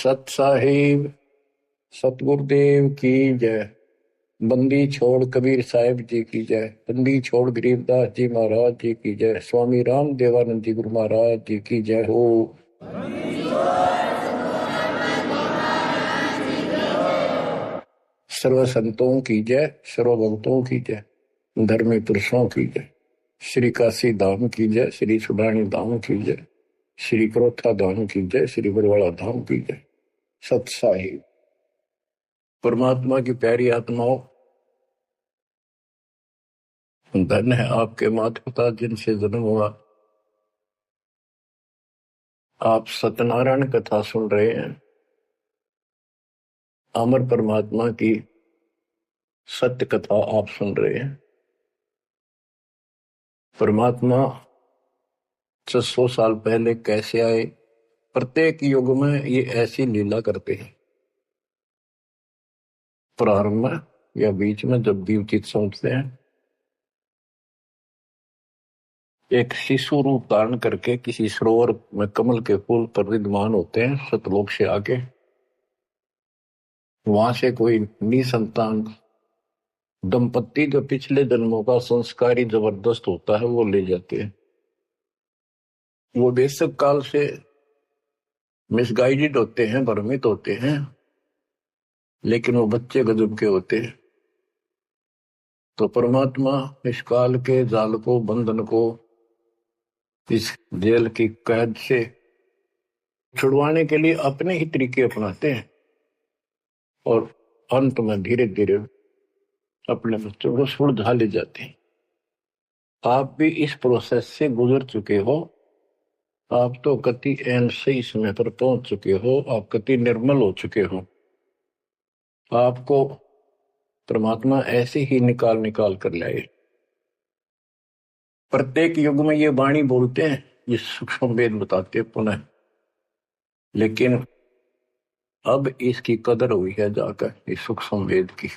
सत साहिब सतगुरुदेव की जय। बंदी छोड़ कबीर साहिब जी की जय। बंदी छोड़ गरीबदास जी महाराज जी की जय। स्वामी राम देवानंद जी गुरु महाराज जी की जय हो। सर्व संतों की जय, सर्व भक्तों की जय, धर्मी पुरुषों की जय। श्री काशी धाम की जय, श्री सुडानी धाम की जय, श्री क्रोथा धाम की जय, श्री बरवाड़ा धाम की जय। सत साहिब परमात्मा की प्यारी आत्माओं, धन है आपके माता पिता जिनसे जन्म हुआ। आप सत्यनारायण कथा सुन रहे हैं। अमर परमात्मा की सत्य कथा आप सुन रहे हैं। परमात्मा 600 साल पहले कैसे आए, प्रत्येक युग में ये ऐसी लीला करते हैं। प्रारंभ में या बीच में जब भी उचित समझते हैं, एक शिशु रूप धारण करके किसी सरोवर में कमल के फूल पर विद्यमान होते हैं। सतलोक से आके वहां से कोई निसंतान दंपत्ति जो पिछले जन्मों का संस्कारी जबरदस्त होता है वो ले जाते हैं। वो बेशक काल से मिसगाइडेड होते हैं, भ्रमित होते हैं, लेकिन वो बच्चे गजब के होते हैं। तो परमात्मा इस काल के जाल को, बंधन को, इस जेल की कैद से छुड़वाने के लिए अपने ही तरीके अपनाते हैं और अंत में धीरे धीरे अपने बच्चों को सुलझा ले जाते हैं। आप भी इस प्रोसेस से गुजर चुके हो। आप तो कति एन सही समय पर पहुंच चुके हो। आप कति निर्मल हो चुके हो। आपको परमात्मा ऐसे ही निकाल निकाल कर लाए। प्रत्येक युग में ये वाणी बोलते हैं, ये सूक्ष्म वेद बताते हैं पुनः, लेकिन अब इसकी कदर हुई है जाकर इस सूक्ष्म वेद की।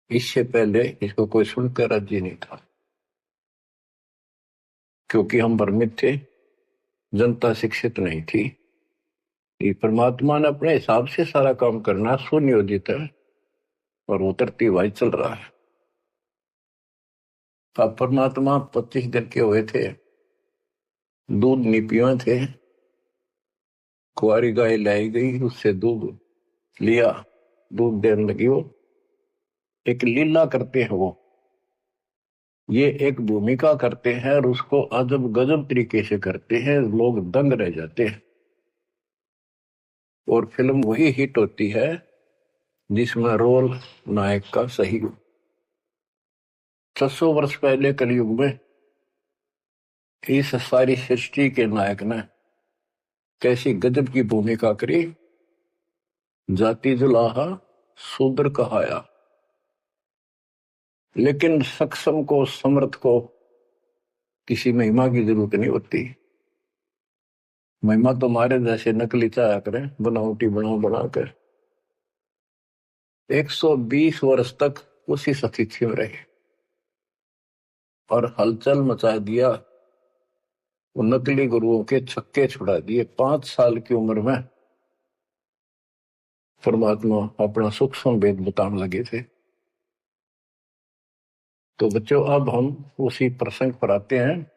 इससे पहले इसको कोई सुनकर राजी नहीं था, क्योंकि हम भ्रमित थे, जनता शिक्षित नहीं थी। ये परमात्मा ने अपने हिसाब से सारा काम करना सुनियोजित है और उतरती हुआ चल रहा है। अब परमात्मा 25 दिन के हुए थे, दूध नहीं पिए थे। कुंवारी गाय लाई गई, उससे दूध लिया, दूध देने लगी। वो एक लीला करते हैं, वो ये एक भूमिका करते हैं और उसको अजब गजब तरीके से करते हैं। लोग दंग रह जाते हैं और फिल्म वही हिट होती है जिसमें रोल नायक का सही हो। 600 वर्ष पहले कलयुग में इस सारी सृष्टि के नायक ने कैसी गजब की भूमिका करी। जाति जुलाहा शूद्र कहाया, लेकिन सक्षम को, समर्थ को किसी महिमा की जरूरत नहीं होती। महिमा तो हमारे जैसे नकली चाया करें, बनावटी बनाकर 120 वर्ष तक उसी स्थिति में रहे और हलचल मचा दिया। वो नकली गुरुओं के छक्के छुड़ा दिए। 5 साल की उम्र में परमात्मा अपना सूक्ष्म वेद बताने लगे थे। तो बच्चों, अब हम उसी प्रसंग पर आते हैं।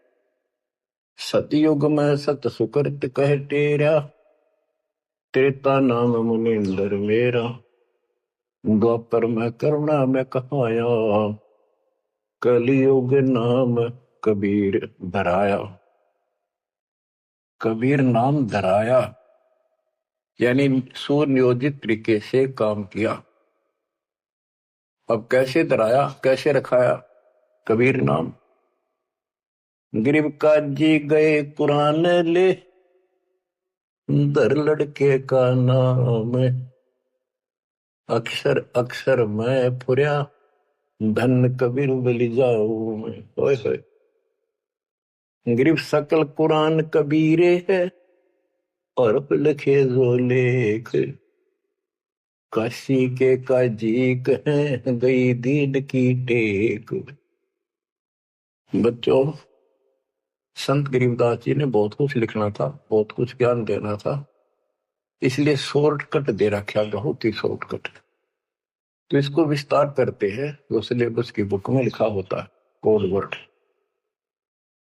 सतयुग में सत सुकृत कह टेरा, त्रेता नाम मुनिंदर मेरा, द्वापर में करुणा में कहाया, कलियुग नाम कबीर धराया। कबीर नाम धराया यानी सुनियोजित तरीके से काम किया। अब कैसे धराया, कैसे रखाया कबीर नाम? गरीब काजी गए कुरान ले, दर लड़के का नाम, अक्षर अक्षर मैं फुरिया, धन कबीर बलि जाऊं मैं। होए होए, गरीब सकल कुरान कबीरे है, और लिखे जो लेख, काशी के काजी कहें गई दीन की टेक। बच्चों, संत गरीबदास जी ने बहुत कुछ लिखना था, बहुत कुछ ज्ञान देना था, इसलिए शॉर्टकट दे रखा, बहुत ही शॉर्टकट। तो इसको विस्तार करते हैं जो सिलेबस की बुक में लिखा होता है, कोड वर्ड।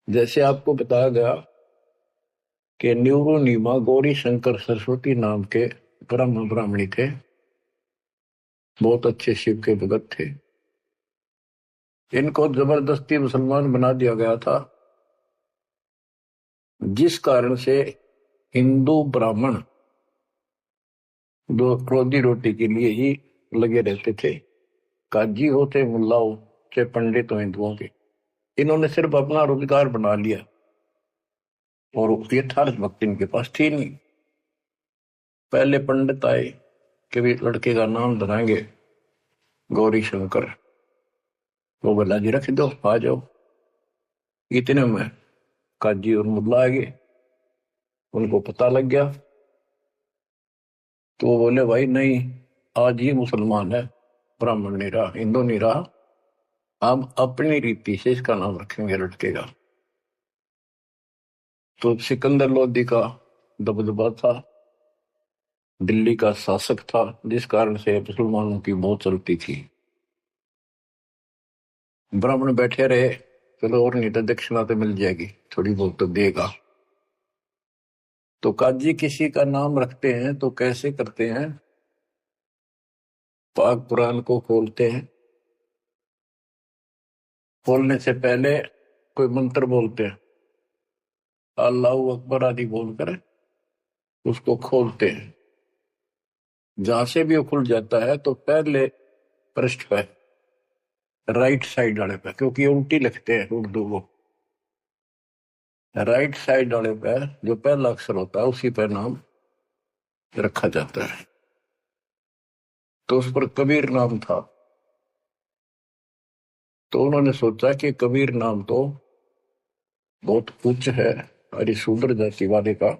जैसे आपको बताया गया कि न्यूरोनीमा गौरी शंकर सरस्वती नाम के ब्रह्म ब्राह्मणी थे, बहुत अच्छे शिव के भगत थे। इनको जबरदस्ती मुसलमान बना दिया गया था, जिस कारण से हिंदू ब्राह्मण दो रोजी रोटी के लिए ही लगे रहते थे। काजी हो चाहे मुल्ला हो चाहे पंडित हो हिंदुओं के, इन्होंने सिर्फ अपना रोजगार बना लिया और यथार्थ भक्ति इनके पास थी नहीं। पहले पंडित आए कि भी लड़के का नाम धराएंगे गौरी शंकर, वो बोला जी रख दो, आ जाओ। इतने में काजी और मुल्ला आ गए, उनको पता लग गया, तो वो बोले भाई नहीं, आज ही मुसलमान है, ब्राह्मण नहीं रहा, हिंदू नहीं रहा, हम अपनी रीति से इसका नाम रखेंगे लड़के का। तो सिकंदर लोदी का दबदबा था, दिल्ली का शासक था, जिस कारण से मुसलमानों की बहुत चलती थी। ब्राह्मण बैठे रहे, चलो और नहीं तो दक्षिणा तो मिल जाएगी, थोड़ी बहुत तो देगा। तो काजी किसी का नाम रखते हैं तो कैसे करते हैं, पाक कुरान को खोलते हैं, खोलने से पहले कोई मंत्र बोलते हैं, अल्लाहू अकबर आदि बोलकर उसको खोलते हैं। जहां से भी वो खुल जाता है तो पहले पृष्ठ पे, राइट साइड वाले पे, क्योंकि उल्टी लिखते हैं उर्दू को, राइट साइड वाले पे जो पहला अक्षर होता है उसी पे नाम रखा जाता है। तो उस पर कबीर नाम था। तो उन्होंने सोचा कि कबीर नाम तो बहुत उच्च है, अरे शूद्र जाति वाले का,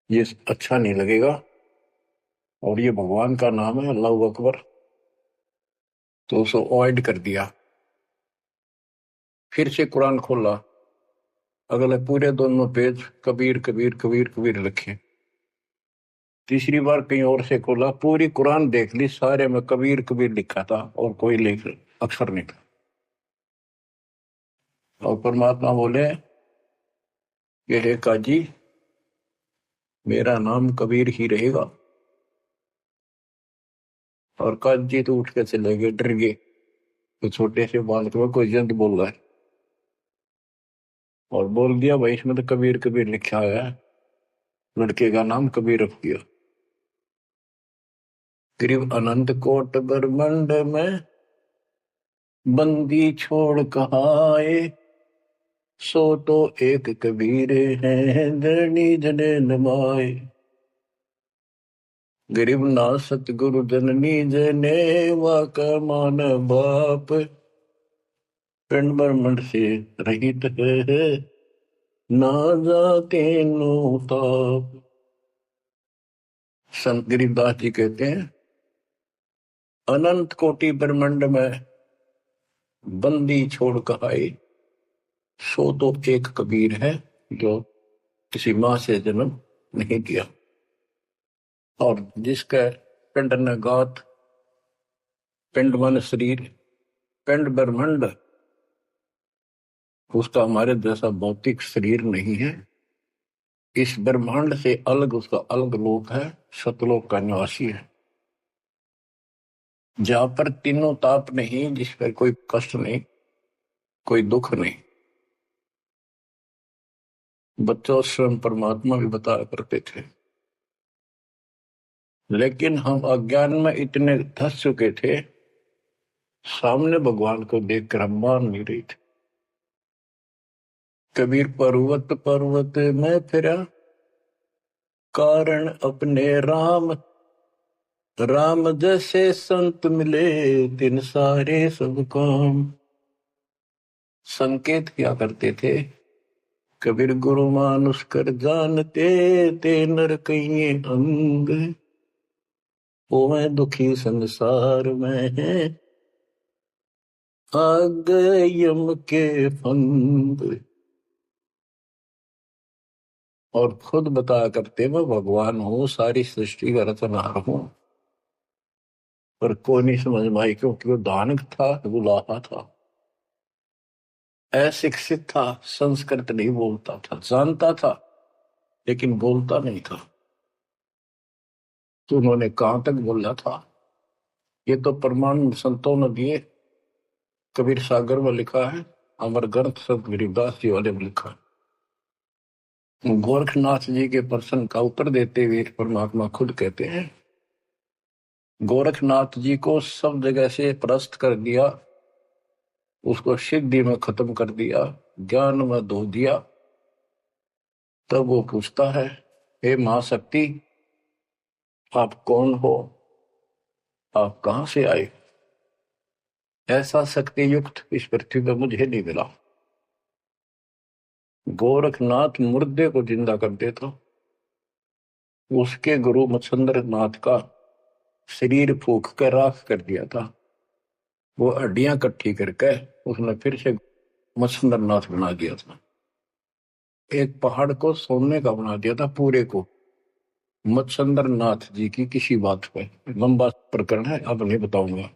ये अच्छा नहीं लगेगा, और ये भगवान का नाम है अल्लाह अकबर, तो उसको अवॉइड कर दिया। फिर से कुरान खोला, अगले पूरे दोनों पेज कबीर कबीर कबीर कबीर लिखे। तीसरी बार कहीं और से खोला, पूरी कुरान देख ली, सारे में कबीर कबीर लिखा था और कोई लेख अक्षर नहीं था। और परमात्मा बोले कि हे काजी, मेरा नाम कबीर ही रहेगा। और काजी तो उठ के चले गए, डर गए, तो छोटे से बालक में कोई जंत बोल रहा है, और बोल दिया भाई इसमें तो कबीर कबीर लिखा है, लड़के का नाम कबीर रख दिया। करीब अनंत कोट ब्रह्मंड में बंदी छोड़ कहाए, सो तो एक कबीर है धरणी जने नमाए। गरीब ना सतगुरु जननी जने वाक मान बाप, पिंड ब्रह्मंड से रहित है ना जाके नो ताप। संत गरीबदास जी कहते हैं, अनंत कोटि ब्रह्मंड में बंदी छोड़ कर आए, सो तो एक कबीर है जो किसी मां से जन्म नहीं किया, और जिसका पिंड न गात, पिंड मन शरीर, पिंड ब्रह्मंड, उसका हमारे जैसा भौतिक शरीर नहीं है। इस ब्रह्मांड से अलग उसका अलग लोक है, सतलोक का निवासी है, जहां पर तीनों ताप नहीं, जिस पर कोई कष्ट नहीं, कोई दुख नहीं। बच्चों स्वयं परमात्मा भी बताया करते थे, लेकिन हम अज्ञान में इतने धस चुके थे, सामने भगवान को देखकर हम मान नहीं रहे थे। कबीर पर्वत पर्वत में फिरा, कारण अपने राम, राम जैसे संत मिले दिन सारे सब काम। संकेत क्या करते थे, कबीर गुरु मानुष कर जानते, ते नर कहिए अंग, वो मैं दुखी संसार में है, आ गए यम के फंद। और खुद बताया करते मैं भगवान हूं, सारी सृष्टि का रचनहार हूं। पर कोई नहीं समझ में आई, क्योंकि वो दानक था, बुलाहा था, अशिक्षित था, संस्कृत नहीं बोलता था, जानता था लेकिन बोलता नहीं था। तो उन्होंने कहां तक बोला था, ये तो प्रमाण संतों ने दिए। कबीर सागर में लिखा है, अमर ग्रंथ संत गरीबदास जी वाले में लिखा है। गोरखनाथ जी के प्रश्न का उत्तर देते हुए परमात्मा खुद कहते हैं, गोरखनाथ जी को सब जगह से परास्त कर दिया, उसको सिद्धि में खत्म कर दिया, ज्ञान में धो दिया। तब वो पूछता है, हे महाशक्ति, आप कौन हो, आप कहां से आए? ऐसा शक्ति युक्त इस पृथ्वी पर मुझे नहीं मिला। गोरखनाथ मुर्दे को जिंदा कर देता, उसके गुरु मच्छंद्र नाथ का शरीर फूक कर राख कर दिया था। वो हड्डियां इकट्ठी करके उसने फिर से मच्छंद्र नाथ बना दिया था। एक पहाड़ को सोने का बना दिया था पूरे को, मच्छंद्र नाथ जी की किसी बात पे। लंबा प्रकरण है, अब नहीं बताऊंगा।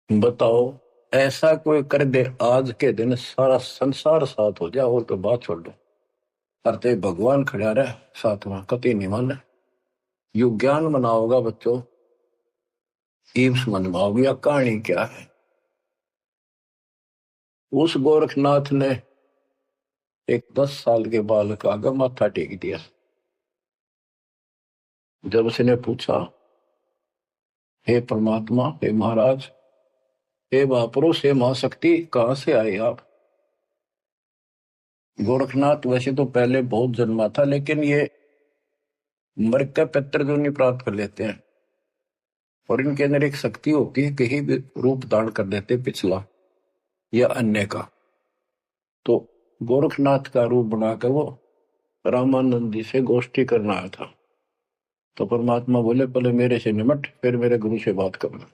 बताओ, ऐसा कोई कर दे आज के दिन सारा संसार साथ हो जाए, और तो बात छोड़ दो, अरे भगवान खड़ा रहे साथ में, कति नहीं माने। यु ज्ञान बना होगा बच्चों, ईब समझ में आओगी या कहानी क्या है। उस गोरखनाथ ने एक 10 साल के बालक आगे माथा टेक दिया। जब उसने पूछा, हे परमात्मा, हे महाराज, हे महापुरुष, हे महाशक्ति, कहां से आए आप? गोरखनाथ वैसे तो पहले बहुत जन्मा था, लेकिन ये मर का पितृ जो नहीं प्राप्त कर लेते हैं, और इनके अंदर एक शक्ति होती है, कहीं भी रूप धारण कर लेते पिछला या अन्य का। तो गोरखनाथ का रूप बनाकर वो रामानंद जी से गोष्ठी करना आया था। तो परमात्मा बोले, पहले मेरे से निमट, फिर मेरे गुरु से बात करना।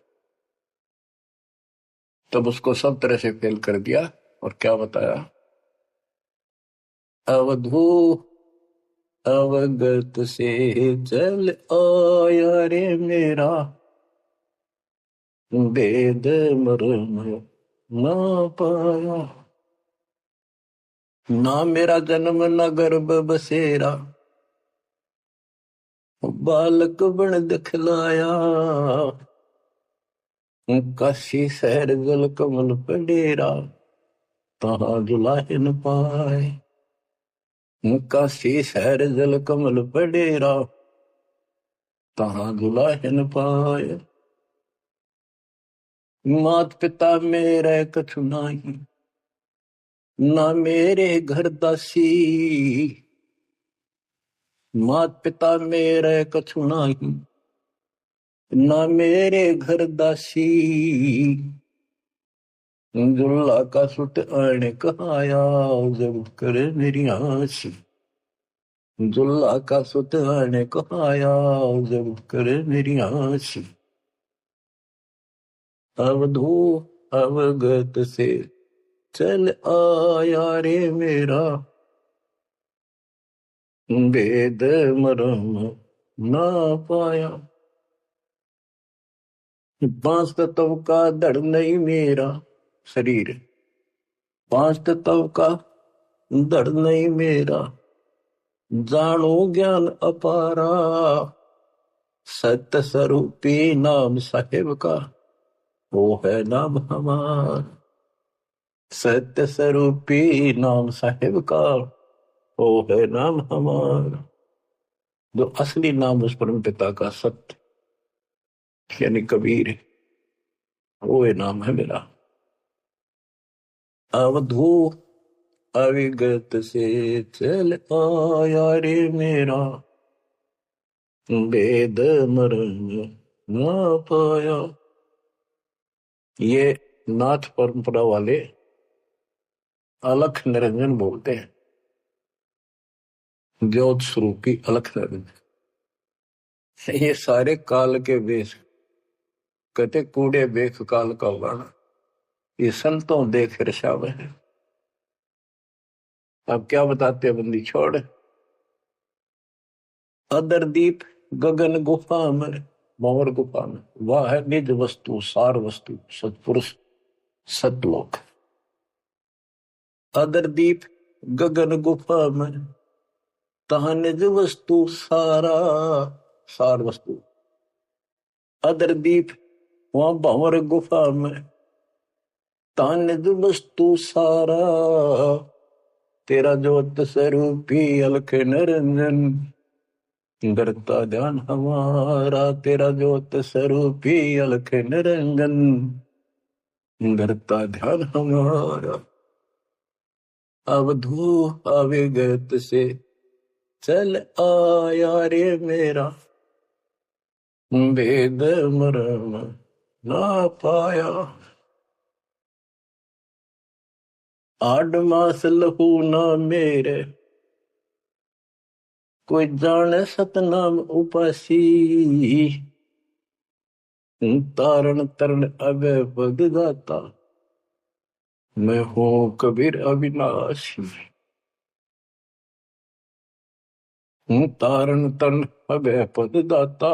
तब उसको सब तरह से फेल कर दिया, और क्या बताया, अवधू अवगत से चल आया रे मेरा, वेद मर्म ना पाया। ना मेरा जन्म न गर्भ बसेरा, बालक बन दिखलाया। काशी शहर जल कमल पडेरा, तहा दुलाहिन पाए। काशी शहर जल कमल पडेरा, तहा दुलाहिन पाए। मात पिता मेरे कछु नाही, ना मेरे घर दासी। मात पिता मेरे कछु नाही, ना मेरे घर दासी। दुल्ला का सुत आने कहाया, जब करे मेरी आस। दुल्ला का सुत आने कहाया, जब करे मेरी आस। अवधू अवगत से चल आया रे मेरा, वेद मरम ना पाया। पांच तत्व का धड़ नहीं मेरा शरीर, पांच तत्व का धड़ नहीं मेरा। जानो ज्ञान अपारा, सत्य स्वरूपी नाम साहेब का, वो है नाम हमार। सत्य स्वरूपी नाम साहेब का, वो है नाम हमार। जो असली नाम उस परम पिता का सत्य यानी कबीर है, वो ये नाम है मेरा। अवधू अविगत से चल आया रे मेरा, वेद मरण ना पाया। ये नाथ परंपरा वाले अलख निरंजन बोलते हैं, ज्योत स्वरूप की अलख निरंजन। ये सारे काल के वेश, कहते कूड़े बेख काल का वर्णन, ये संतों देख रशाव है। अब क्या बताते बंदी छोड़। अदरदीप गगन गुफा में, भंवर गुफा में, वह है निज वस्तु सार वस्तु सतपुरुष सतलोक। अदरदीप गगन गुफा में, तहाँ निज वस्तु सारा सार वस्तु। अदरदीप वहां भंवर गुफा में, तहाँ निज वस्तु सारा। तेरा ज्योत स्वरूपी अलख निरंजन, करता ध्यान हमारा। तेरा ज्योत स्वरूपी अलख निरंजन, करता ध्यान हमारा। अवधू अविगत से चल आया रे मेरा, वेद मरम ना पाया। 8 मास लहू ना मेरे, कोई जाने सतनाम उपासी। तारण तरण अभय पद दाता, मैं हूं कबीर अविनाशी। तारण तरण अभय पद दाता,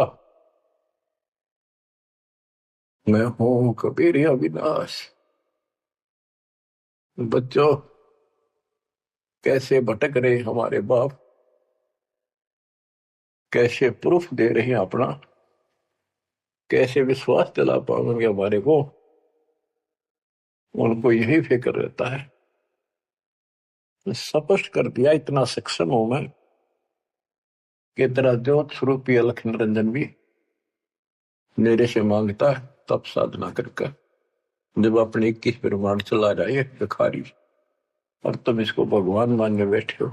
मैं हूं कबीर अविनाशी। बच्चों, कैसे भटक रहे हमारे बाप, कैसे प्रूफ दे रहे हैं अपना, कैसे विश्वास दिला पाएंगे हमारे को। उनको यही फिक्र रहता है। स्पष्ट कर दिया, इतना सक्षम हूं मैं कि तेरा ज्योत स्वरूपी अलख निरंजन भी मेरे से मांगता है तब साधना करके। जब अपने 21 ब्रह्मांड चला जाए भिखारी और तुम इसको भगवान मानने बैठे हो।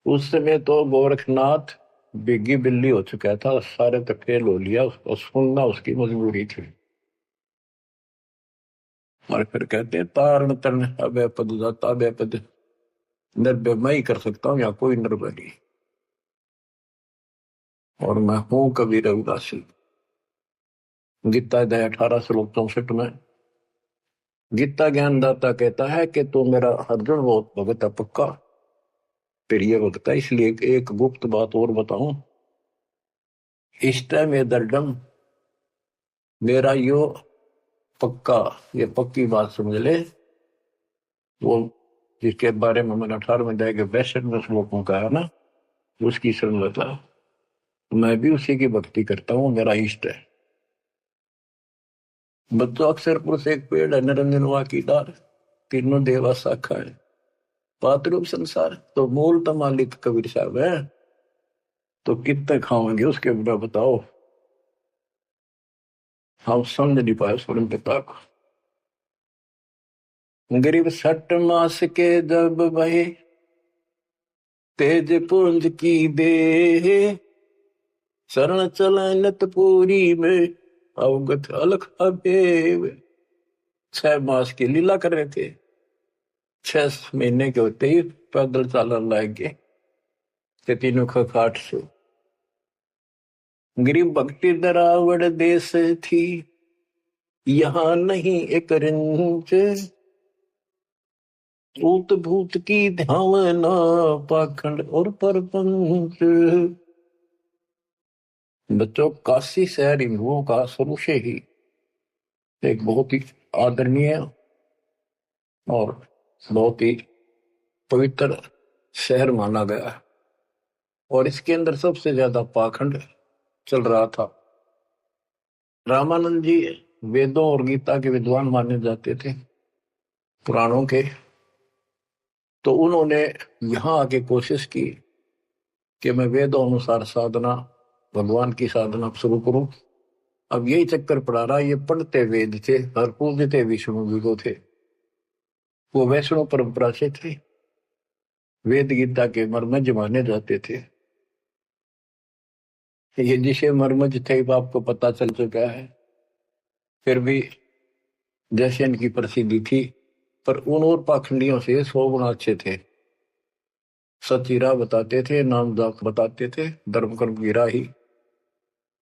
उस समय तो गोरखनाथ बिग्गी बिल्ली हो चुका था, सारे तो फेल हो लिया, उसको सुनना उसकी मजबूरी थी। और फिर कहते हैं तारण तरण अभय पद दाता, अभय पद निर्भय मैं ही कर सकता हूं, या कोई निर्भय नहीं। और मैं हूं कबीर रविदासी। गीता अध्याय 18 श्लोक 64 में गीता ज्ञानदाता कहता है कि तू मेरा अर्जुन बहुत भगत है पक्का, प्रिय भगत है। इसलिए एक गुप्त बात और बताऊं, इस टाइम ये दर्डम मेरा यो पक्का, ये पक्की बात समझ ले। वो जिसके बारे में मैंने 18वें अध्याय के 62 श्लोकों का है ना, उसकी शरण लेता, मैं भी उसी की भक्ति करता हूँ, मेरा इष्ट है। बच्चों, अक्षर पुरुष एक पेड़ है, निरंजन वा की डार, तीनों देवा शाखा है, पातरूप संसार। तो मूल तो मालिक कबीर साहब है, तो कितने खाओगे उसके बिना बताओ। हम समझ नहीं पाए स्वयं पिता को। गरीब 6 मास के जब भये, तेज पुंज की दे, शरण चलनत पूरी में, अवगत अलख अबेव। 6 मास की लीला कर रहे थे, 6 महीने के होते ही पैदल चलन लग गए ते तीनों खाट से। गरीब भक्ति दरावड़ देश थी, यहाँ नहीं एक रिंच, ऊत भूत की धावना, पाखंड और परपंच। बच्चों, काशी शहर हिंदुओं का शुरू से ही एक बहुत ही आदरणीय और बहुत ही पवित्र शहर माना गया है। और इसके अंदर सबसे ज्यादा पाखंड चल रहा था। रामानंद जी वेदों और गीता के विद्वान माने जाते थे, पुराणों के। तो उन्होंने यहां आके कोशिश की कि मैं वेदों अनुसार साधना, भगवान की साधना शुरू करूं। अब यही चक्कर पड़ा रहा, ये पढ़ते वेद थे और पूजते विष्णु जी को थे। वो वैष्णव परंपरा से थे, वेद गीता के मर्मज माने जाते थे। ये जिसे मर्मज थे आपको पता चल चुका है। फिर भी जैसे इनकी प्रसिद्धि थी, पर उन और पाखंडियों से 100 गुना अच्छे थे। सच्ची राह बताते थे, नाम जाप बताते थे, धर्म कर्म की राह ही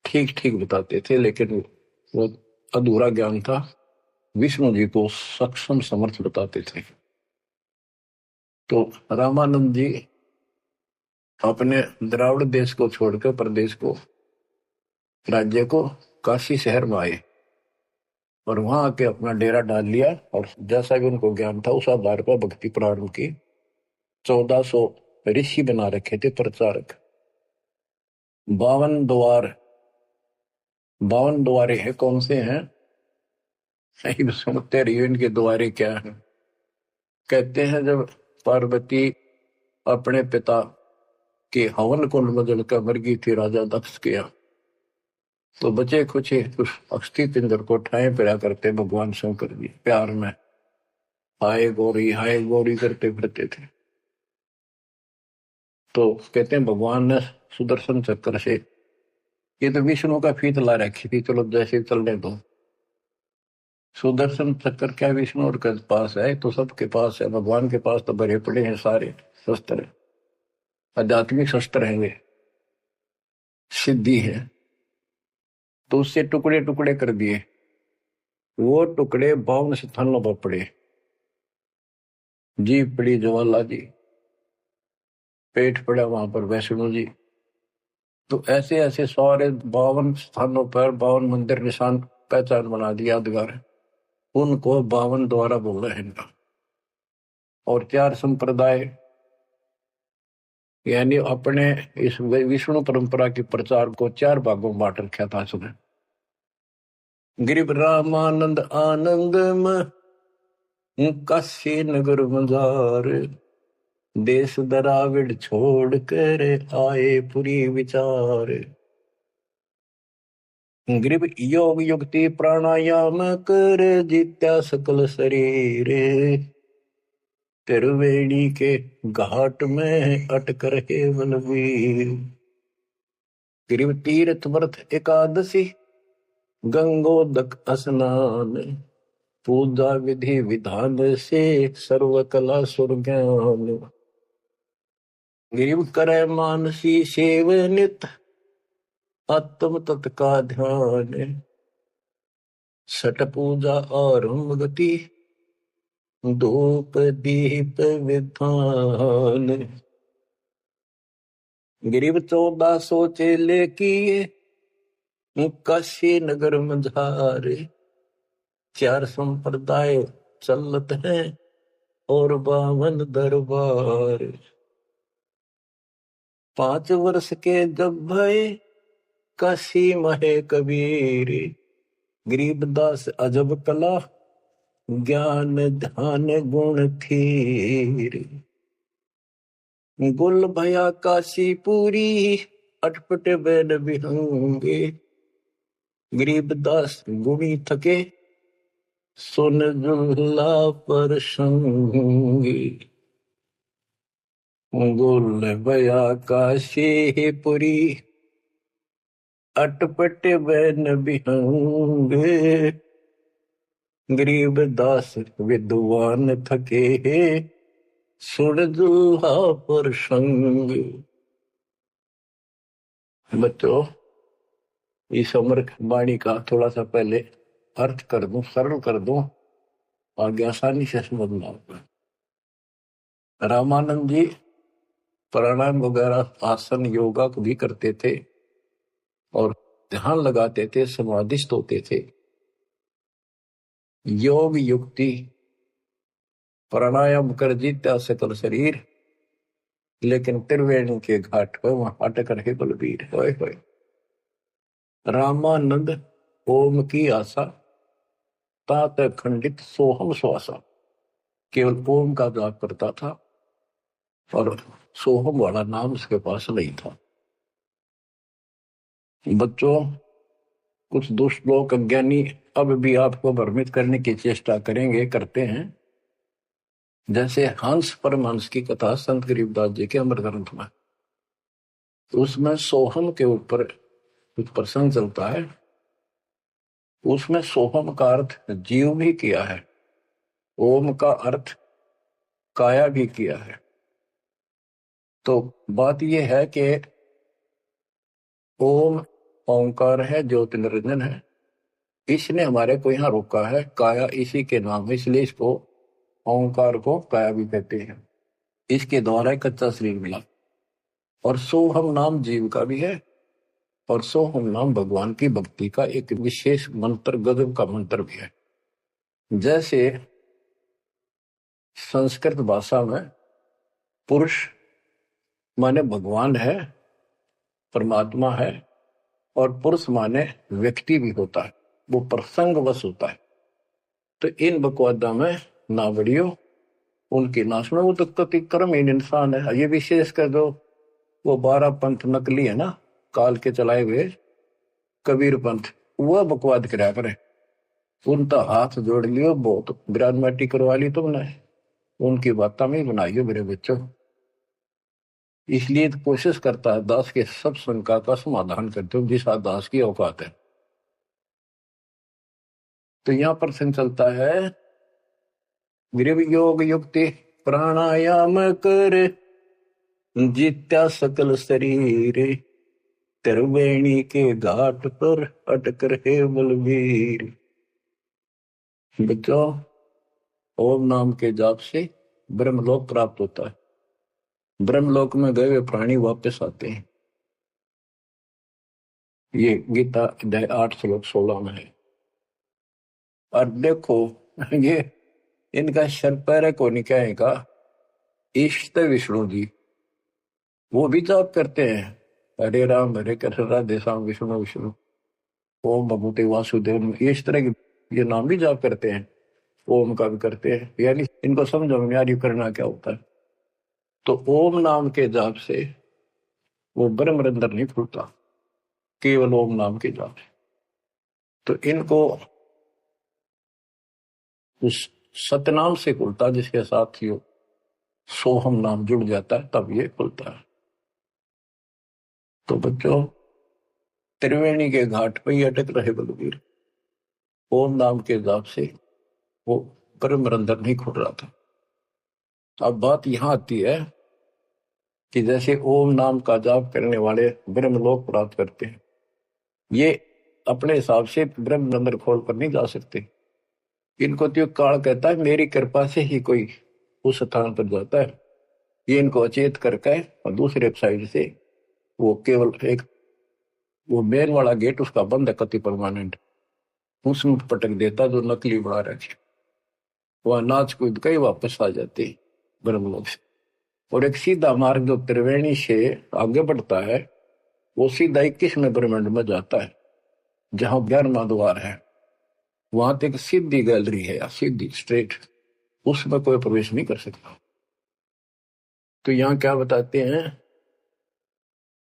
ठीक ठीक बताते थे। लेकिन वो अधूरा ज्ञान था, विष्णु जी को सक्षम समर्थ बताते थे। तो रामानंद जी अपने द्राविड़ देश को छोड़कर प्रदेश को, राज्य को, काशी शहर में आए और वहां आके अपना डेरा डाल लिया। और जैसा भी उनको ज्ञान था उस आधार पर भक्ति प्रारंभ की। 1400 ऋषि बना रखे थे प्रचारक। 52 द्वार, 52 द्वारे हैं। कौन से हैं? नहीं सुनते रहिए इनके द्वारे क्या है। कहते हैं जब पार्वती अपने पिता के हवन कुंड में जलकर मर गई थी राजा दक्ष के यहाँ, तो बचे कुछ उस अस्थि पिंजर को ठाए फिरा करते भगवान शंकर जी प्यार में हाय गौरी करते फिरते थे। तो कहते हैं भगवान ने सुदर्शन चक्र से, ये तो विष्णु का फीत ला रखी थी, चलो जैसे चलने दो। सुदर्शन चक्र क्या विष्णु के पास है? तो सबके पास है। भगवान के पास तो भरे पड़े हैं सारे शस्त्र, आध्यात्मिक शस्त्र हैं, वे सिद्धि है। तो उससे टुकड़े टुकड़े कर दिए। वो टुकड़े 52 स्थानों पर पड़े। जीभ पड़ी ज्वाला जी, पेट पड़ा वहां पर वैष्णो जी। तो ऐसे ऐसे सारे 52 स्थानों पर 52 मंदिर निशान पहचान बना दिया यादगार। उनको 52 द्वारा बोल रहे हैं। और 4 संप्रदाय, यानी अपने इस विष्णु परंपरा के प्रचार को 4 भागों में बांट रखा था उसने। गिरिव रामानंद आनंदम काशी नगर मजार, देश दराविड छोड़ कर आए पुरी विचार। ग्रीब योग युक्ति प्राणायाम कर जीत्या सकल शरीर, त्रिवेणी के घाट में अटक रहे बलवीर। ग्रीब तीर्थ व्रत एकादशी, गंगोदक स्नान, पूजा विधि विधान से सर्व कला सुरज्ञान। गिरिव करे मानसी सेव नित, आत्म तत् का ध्यान, सट पूजा आरंभ गति, धूप दीप विधान। गिरिव 1400 चेले किए, काशी नगर मझारे, 4 संप्रदाय चलत हैं और 52 दरबार। 5 वर्ष के जब भय काशी महे कबीर, गरीबदास अजब कला ज्ञान ध्यान गुण थीर। गुल भया काशी पूरी, अटपट बैन बिहंगे, गरीबदास गुणी थके सुन जुल्ला पर संगी। गुल भया काशी पुरी, अटपट बैन बिहंगे, गरीब दास विद्वान थके सुन दुल्हा पर संग। बच्चों, इस अमर वाणी का थोड़ा सा पहले अर्थ कर दूं, सरल कर दूं, आगे आसानी से समझना होगा। रामानंद जी प्राणायाम वगैरह आसन योगा को भी करते थे और ध्यान लगाते थे, समाधिस्थ होते थे। योग युक्ति प्राणायाम कर जीता सकल शरीर, लेकिन त्रिवेणी के घाट पर वहां अटक रहे बलबीर। होए होए। रामानंद ओम की आशा, तात खंडित सोहम श्वासा, केवल ओम का जाप करता था और सोहम वाला नाम उसके पास नहीं था। बच्चों, कुछ दुष्ट लोग अज्ञानी अब भी आपको भ्रमित करने की चेष्टा करेंगे, करते हैं। जैसे हंस परमहंस की कथा संत गरीबदास जी के अमर ग्रंथ में, उसमें सोहम के ऊपर कुछ प्रसंग चलता है। उसमें सोहम का अर्थ जीव भी किया है, ओम का अर्थ काया भी किया है। तो बात यह है कि ओम ओंकार है, ज्योति निरंजन है। इसने हमारे को यहाँ रोका है, काया इसी के नाम है, इसलिए इसको ओंकार को काया भी कहते हैं। इसके द्वारा एक कच्चा शरीर मिला। और सोहम नाम जीव का भी है, और सोहम नाम भगवान की भक्ति का एक विशेष मंत्र, गजब का मंत्र भी है। जैसे संस्कृत भाषा में पुरुष माने भगवान है, परमात्मा है, और पुरुष माने व्यक्ति भी होता है, वो प्रसंगवश होता है। तो इन बकवादा में ना बढ़ियो उनकी नाश में, वो तो कति कर्महीन इंसान है। ये विशेष कर दो वो 12 पंथ नकली है ना, काल के चलाए हुए कबीर पंथ, वह बकवाद कराया करे। उनका हाथ जोड़ लियो, बहुत ग्रानमाटी करवा ली तुमने, उनकी बात में ही बनाइयो मेरे बच्चों। इसलिए तो कोशिश करता है दास के सब शंका का समाधान करते हो जिस दास की औकात है। तो यहां प्रश्न चलता है, गृह योग युक्ति प्राणायाम कर जित्या सकल शरीर, त्रिवेणी के घाट पर अटक रहे बलवीर। बच्चों, ओम नाम के जाप से ब्रह्मलोक प्राप्त होता है। ब्रह्मलोक में गए हुए प्राणी वापस आते हैं। ये गीता अध्याय 8 श्लोक 16 में है। और देखो ये इनका शर पैर को निकाय का इष्ट विष्णु जी, वो भी जाप करते हैं, हरे राम हरे कृष्ण राधे श्याम विष्णु विष्णु ओम भगवते वासुदेव, इस तरह के ये नाम भी जाप करते हैं, ओम का भी करते हैं। यानी इनको समझो यार करना क्या होता है। तो ओम नाम के जाप से वो ब्रह्म रंध्र नहीं खुलता, केवल ओम नाम के जाप से। तो इनको उस सतनाम से खुलता, जिसके साथ ही सोहम नाम जुड़ जाता है, तब ये खुलता है। तो बच्चों, त्रिवेणी के घाट पर ही अटक रहे बलवीर, ओम नाम के जाप से वो ब्रह्म रंध्र नहीं खुल रहा था। अब बात यहां आती है कि जैसे ओम नाम का जाप करने वाले ब्रह्मलोक प्राप्त करते हैं, ये अपने हिसाब से ब्रह्म रंध्र खोल कर नहीं जा सकते। इनको तो काल कहता है मेरी कृपा से ही कोई उस स्थान पर जाता है। ये इनको अचेत करके और दूसरे साइड से वो केवल एक वो मेन वाला गेट उसका बंद है कति परमानेंट, उसमें पटक देता जो नकली बना रखे, वह नाच कूद के वापस आ जाते ब्रह्मलोक से। और एक सीधा मार्ग जो त्रिवेणी से आगे बढ़ता है, वो सीधा 21वें ब्रह्मांड में जाता है, जहां 11वां द्वार है। वहां तक सीधी गैलरी है, या सीधी स्ट्रेट, उसमें कोई प्रवेश नहीं कर सकता। तो यहाँ क्या बताते हैं,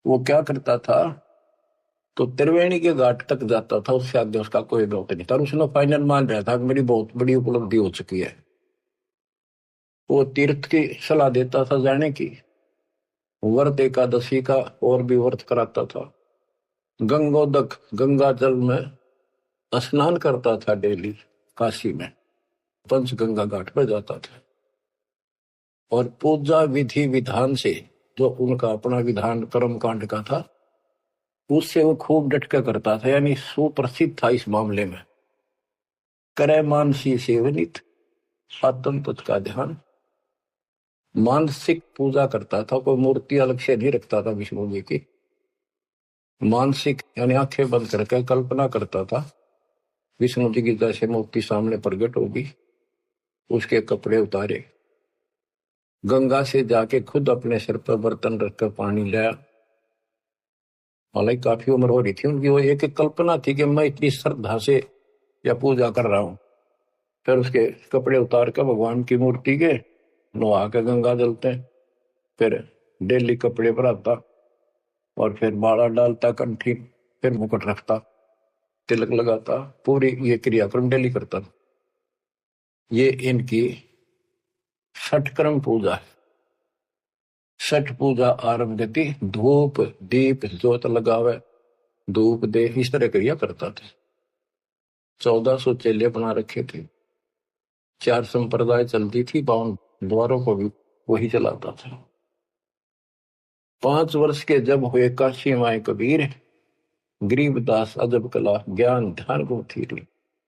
वो क्या करता था, तो त्रिवेणी के घाट तक जाता था, उससे आगे उसका कोई बहुत नहीं था। और उसने फाइनल मान रहा था कि मेरी बहुत बड़ी उपलब्धि हो चुकी है। वो तीर्थ की सलाह देता था जाने की, व्रत एकादशी का और भी व्रत कराता था, गंगोदक गंगा जल में स्नान करता था डेली काशी में, पंचगंगा घाट पर जाता था। और पूजा विधि विधान से जो उनका अपना विधान कर्म कांड का था, उससे वो खूब डटका करता था, यानी सुप्रसिद्ध था इस मामले में। करे मानसी सेवनित आत्म तत् का ध्यान, मानसिक पूजा करता था, कोई मूर्ति अलग से नहीं रखता था विष्णु जी की। मानसिक यानी आंखें बंद करके कल्पना करता था विष्णु जी की जैसे मूर्ति सामने प्रकट होगी, उसके कपड़े उतारे, गंगा से जाके खुद अपने सिर पर बर्तन रखकर पानी लाया। हालांकि काफी उम्र हो रही थी उनकी, वो एक कल्पना थी कि मैं इतनी श्रद्धा से या पूजा कर रहा हूं। फिर उसके कपड़े उतार कर भगवान की मूर्ति के नहा के गंगा जलते, फिर डेली कपड़े पर आता, और फिर बाड़ा डालता कंठी, फिर मुकुट रखता, तिलक लगाता, पूरी ये क्रियाक्रम डेली करता। ये इनकी षटक्रम पूजा है। छठ पूजा आरंभ गति धूप दीप ज्योत लगावे, धूप दे, इस तरह क्रिया करता था। 1400 चेले बना रखे थे, 4 संप्रदाय चलती थी, 52 द्वारों को भी वही चलाता था। 5 वर्ष के जब हुए काशी माए कबीर, गरीबदास अजब कला ज्ञान ध्यान को थीर।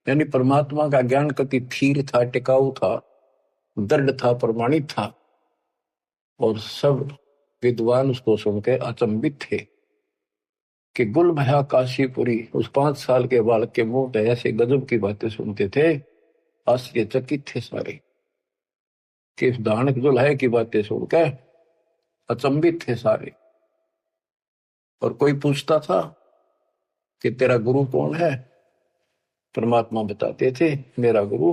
यानी परमात्मा का ज्ञान कति थीर था, टिकाऊ था, दृढ़ था, प्रमाणित था। और सब विद्वान उसको सुन के अचंभित थे कि गुल भया काशीपुरी। उस 5 साल के बालक के मुंह पे ऐसे गजब की बातें सुनते थे, आश्चर्यचकित थे सारे कि इस दानक दुल्हे की बातें सुनकर अचंभित थे सारे। और कोई पूछता था कि तेरा गुरु कौन है? परमात्मा बताते थे मेरा गुरु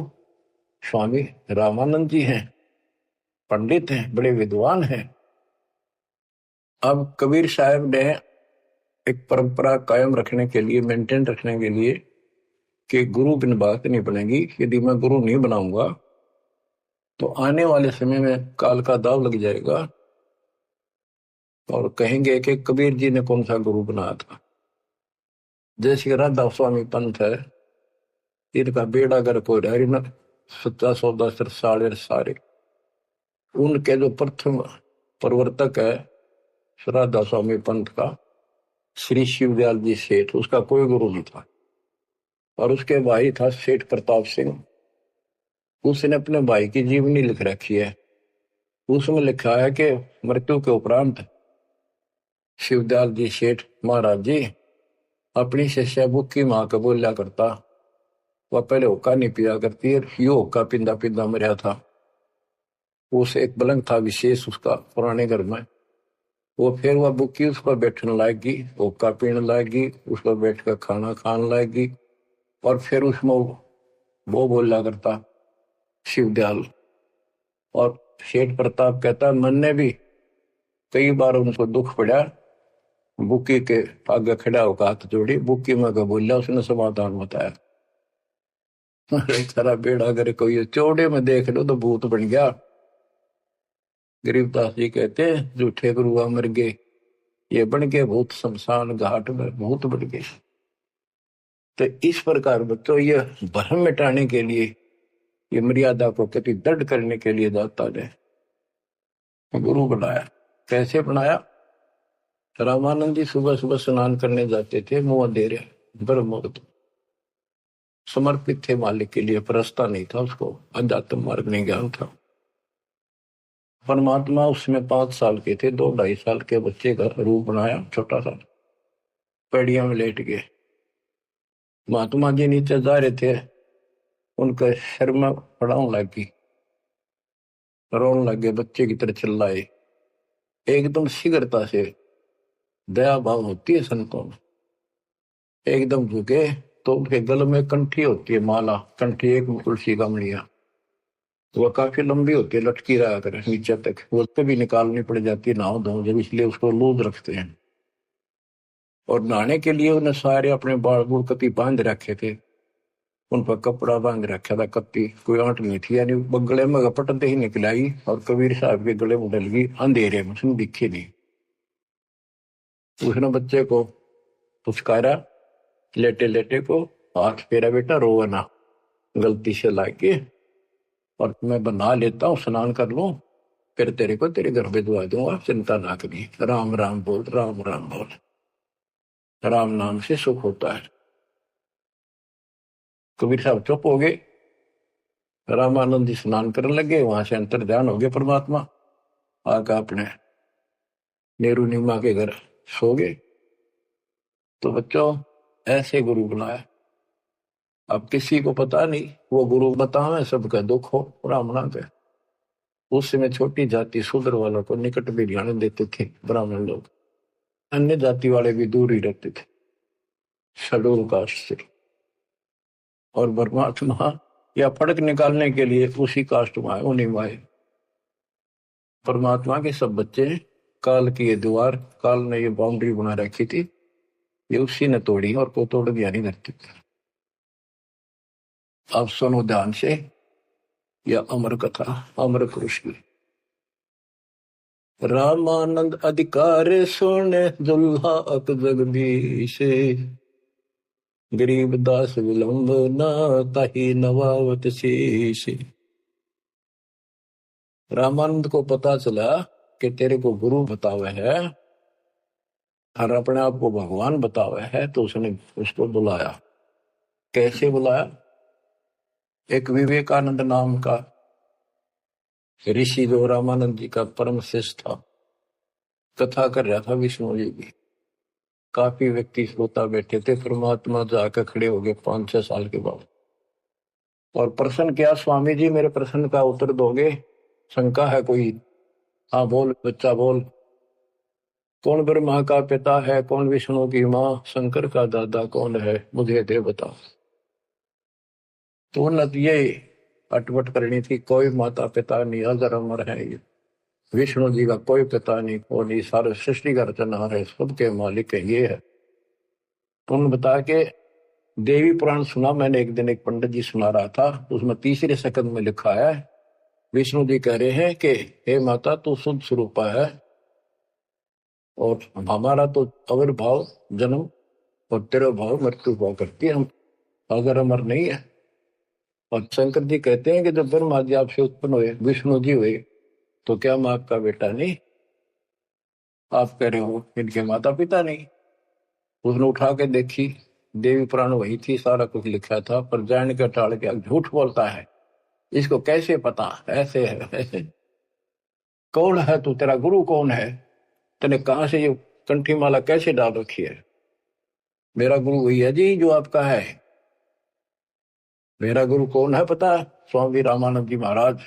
स्वामी रामानंद जी हैं, पंडित हैं, बड़े विद्वान हैं। अब कबीर साहब ने एक परंपरा कायम रखने के लिए, मेंटेन रखने के लिए कि गुरु बिन बात नहीं बनेगी, यदि मैं गुरु नहीं बनाऊंगा तो आने वाले समय में काल का दाव लग जाएगा और कहेंगे कि कबीर जी ने कौन सा गुरु बनाया था। जैसे राधा स्वामी पंथ है, इनका बेड़ा गर्क हो रहा है, 1710 सारे उनके जो प्रथम प्रवर्तक है राधा स्वामी पंथ का श्री शिवदयाल जी सेठ, उसका कोई गुरु नहीं था। और उसके भाई था सेठ प्रताप सिंह, उसने अपने भाई की जीवनी लिख रखी है। उसमें लिखा है कि मृत्यु के उपरांत शिवदयाल जी सेठ महाराज जी अपनी शिष्या बुक्की माँ को बोलिया करता, वह पहले हुक्का नहीं पिया करती है, यो हुक्का पिंदा पिंदा मरिया था। उस एक पलंग था विशेष उसका पुराने घर में, वो फिर वह बुक्की उस पर बैठने लाएगी, हुक्का पीने लाएगी, उस पर बैठ कर खाना खाने लाएगी। और फिर उसमें वो बोला करता शिवदयाल। और सेठ प्रताप कहता मन ने भी कई बार उनको दुख पड़ा, बुक्की के आगे खड़ा होकर हाथ जोड़ी, बुक्की में का बोला, उसने समाधान बताया। सारा बेड़ा अगर कोई चौड़े में देख लो तो भूत बन गया। गरीबदास जी कहते हैं झूठे गुरुआ मर गए, ये बन गए भूत शमशान घाट में भूत बन गए। तो इस प्रकार बच्चों ये भ्रम मिटाने के लिए, ये मर्यादा को कति दृढ़ करने के लिए दाता ने गुरु बनाया। कैसे बनाया? रामानंद जी सुबह सुबह स्नान करने जाते थे, मुंह अंधेरे, ब्रह्म मुहूर्त, समर्पित थे मालिक के लिए, परस्ता नहीं था उसको, अध्यात्म मार्ग नहीं ज्ञान था। परमात्मा उसमें 5 साल के थे, 2-2.5 साल के बच्चे का रूप बनाया, छोटा सा, पेड़िया में लेट गए। महात्मा जी नीचे जा रहे थे, उनका सिर में पड़ाव लगी, रोने लगे, बच्चे की तरह चिल्लाए। एकदम शीघ्रता से दया भाव होती है संतों में, एकदम झुके तो उनके गल में कंठी होती है, माला कंठी, एक तुलसी का मणिया, तो वह काफी लंबी होती है, लटकी रहा करे नीचे तक, वो कभी निकालनी पड़ जाती है नहाओ धो जब, इसलिए उसको लूज रखते हैं। और नहाने के लिए उन्हें सारे अपने बाल बूढ़ कति बांध रखे थे, उन पर कपड़ा बांध रखा था, कत्ती कोई आंट नहीं थी, यानी गले में पटते ही निकलाई और कबीर साहब के गले में डल गई अंधेरे में, उसने दिखे नहीं। उसने बच्चे को पुचकारा, लेटे लेटे को, हाथ फेरा, बेटा रोवा ना, गलती से लाके, और मैं बना लेता हूँ, स्नान कर लूं, फिर तेरे को तेरे घर भिजवा दूंगा, चिंता ना करिए, राम राम बोल, राम राम बोल, राम नाम से सुख होता है। कबीर साहब चुप हो गए, रामानंद जी स्नान करने लगे, वहां से अंतर ध्यान हो गया परमात्मा, आकर अपने नेहरू नीमा के घर सो गए। तो बच्चों ऐसे गुरु बनाया। अब किसी को पता नहीं, वो गुरु बतावे सबका दुख हो ब्राह्मणा के। उस समय छोटी जाति शूद्र वालों को निकट भी ध्यान देते थे ब्राह्मण लोग, अन्य जाति वाले भी दूर ही रहते थे शेड्यूल कास्ट से। और परमात्मा या फर्क निकालने के लिए उसी कास्ट में आए, उन्हीं में आए। परमात्मा के सब बच्चे, काल की ये दीवार, काल ने ये बाउंड्री बना रखी थी, ये उसी ने तोड़ी और को तोड़ दिया नहीं धरती। अब सुनो ध्यान से, यह अमर कथा, अमर पुरुष की। रामानंद अधिकार सोने दुल्हा अक जगदीश, गरीब दास विलंब न ताही नवावत शीश। रामानंद को पता चला कि तेरे को गुरु बतावे है और अपने आप को भगवान बतावे है, तो उसने उसको बुलाया। कैसे बुलाया? एक विवेकानंद नाम का ऋषि जो रामानंद जी का परम शिष्य था, कथा कर रहा था विष्णु जी की। काफी व्यक्ति श्रोता बैठे थे। परमात्मा जाकर खड़े हो गए 5-6 साल के बाद और प्रश्न किया, स्वामी जी मेरे प्रश्न का उत्तर दोगे? शंका है कोई? हाँ बोल बच्चा बोल। कौन ब्रह्मा का पिता है, कौन विष्णु की माँ, शंकर का दादा कौन है, मुझे दे बता। तो उन्नत ये अटपट करनी थी, कोई माता पिता नहीं, अजर अमर है ये। विष्णु जी का कोई पिता नहीं, कोई नहीं, सारे सृष्टि का रचनहार है, सबके मालिक है, ये है। तो उन्होंने बता के देवी पुराण सुना मैंने एक दिन, एक पंडित जी सुना रहा था, उसमें तीसरे सकंद में लिखा है, विष्णु जी कह रहे हैं कि हे माता तू शुद्ध स्वरूपा है और हमारा तो आविर्भाव जन्म और तेरा भाव मृत्यु हुआ करती है, हम अगर अमर नहीं है। और शंकर जी कहते हैं कि जब ब्रह्मा जी आपसे उत्पन्न हुए, विष्णु जी हुए, तो क्या मैं आपका बेटा नहीं? आप कह रहे हो इनके माता पिता नहीं। उसने उठा के देखी, देवी पुराण वही थी, सारा कुछ लिखा था, पर जान के टाल के झूठ बोलता है, इसको कैसे पता? ऐसे है ऐसे। कौन है तू, तेरा गुरु कौन है, तने कहां से ये कंठी माला कैसे डाल रखी है? मेरा गुरु वही है जी जो आपका है। मेरा गुरु कौन है पता? स्वामी रामानंद जी महाराज।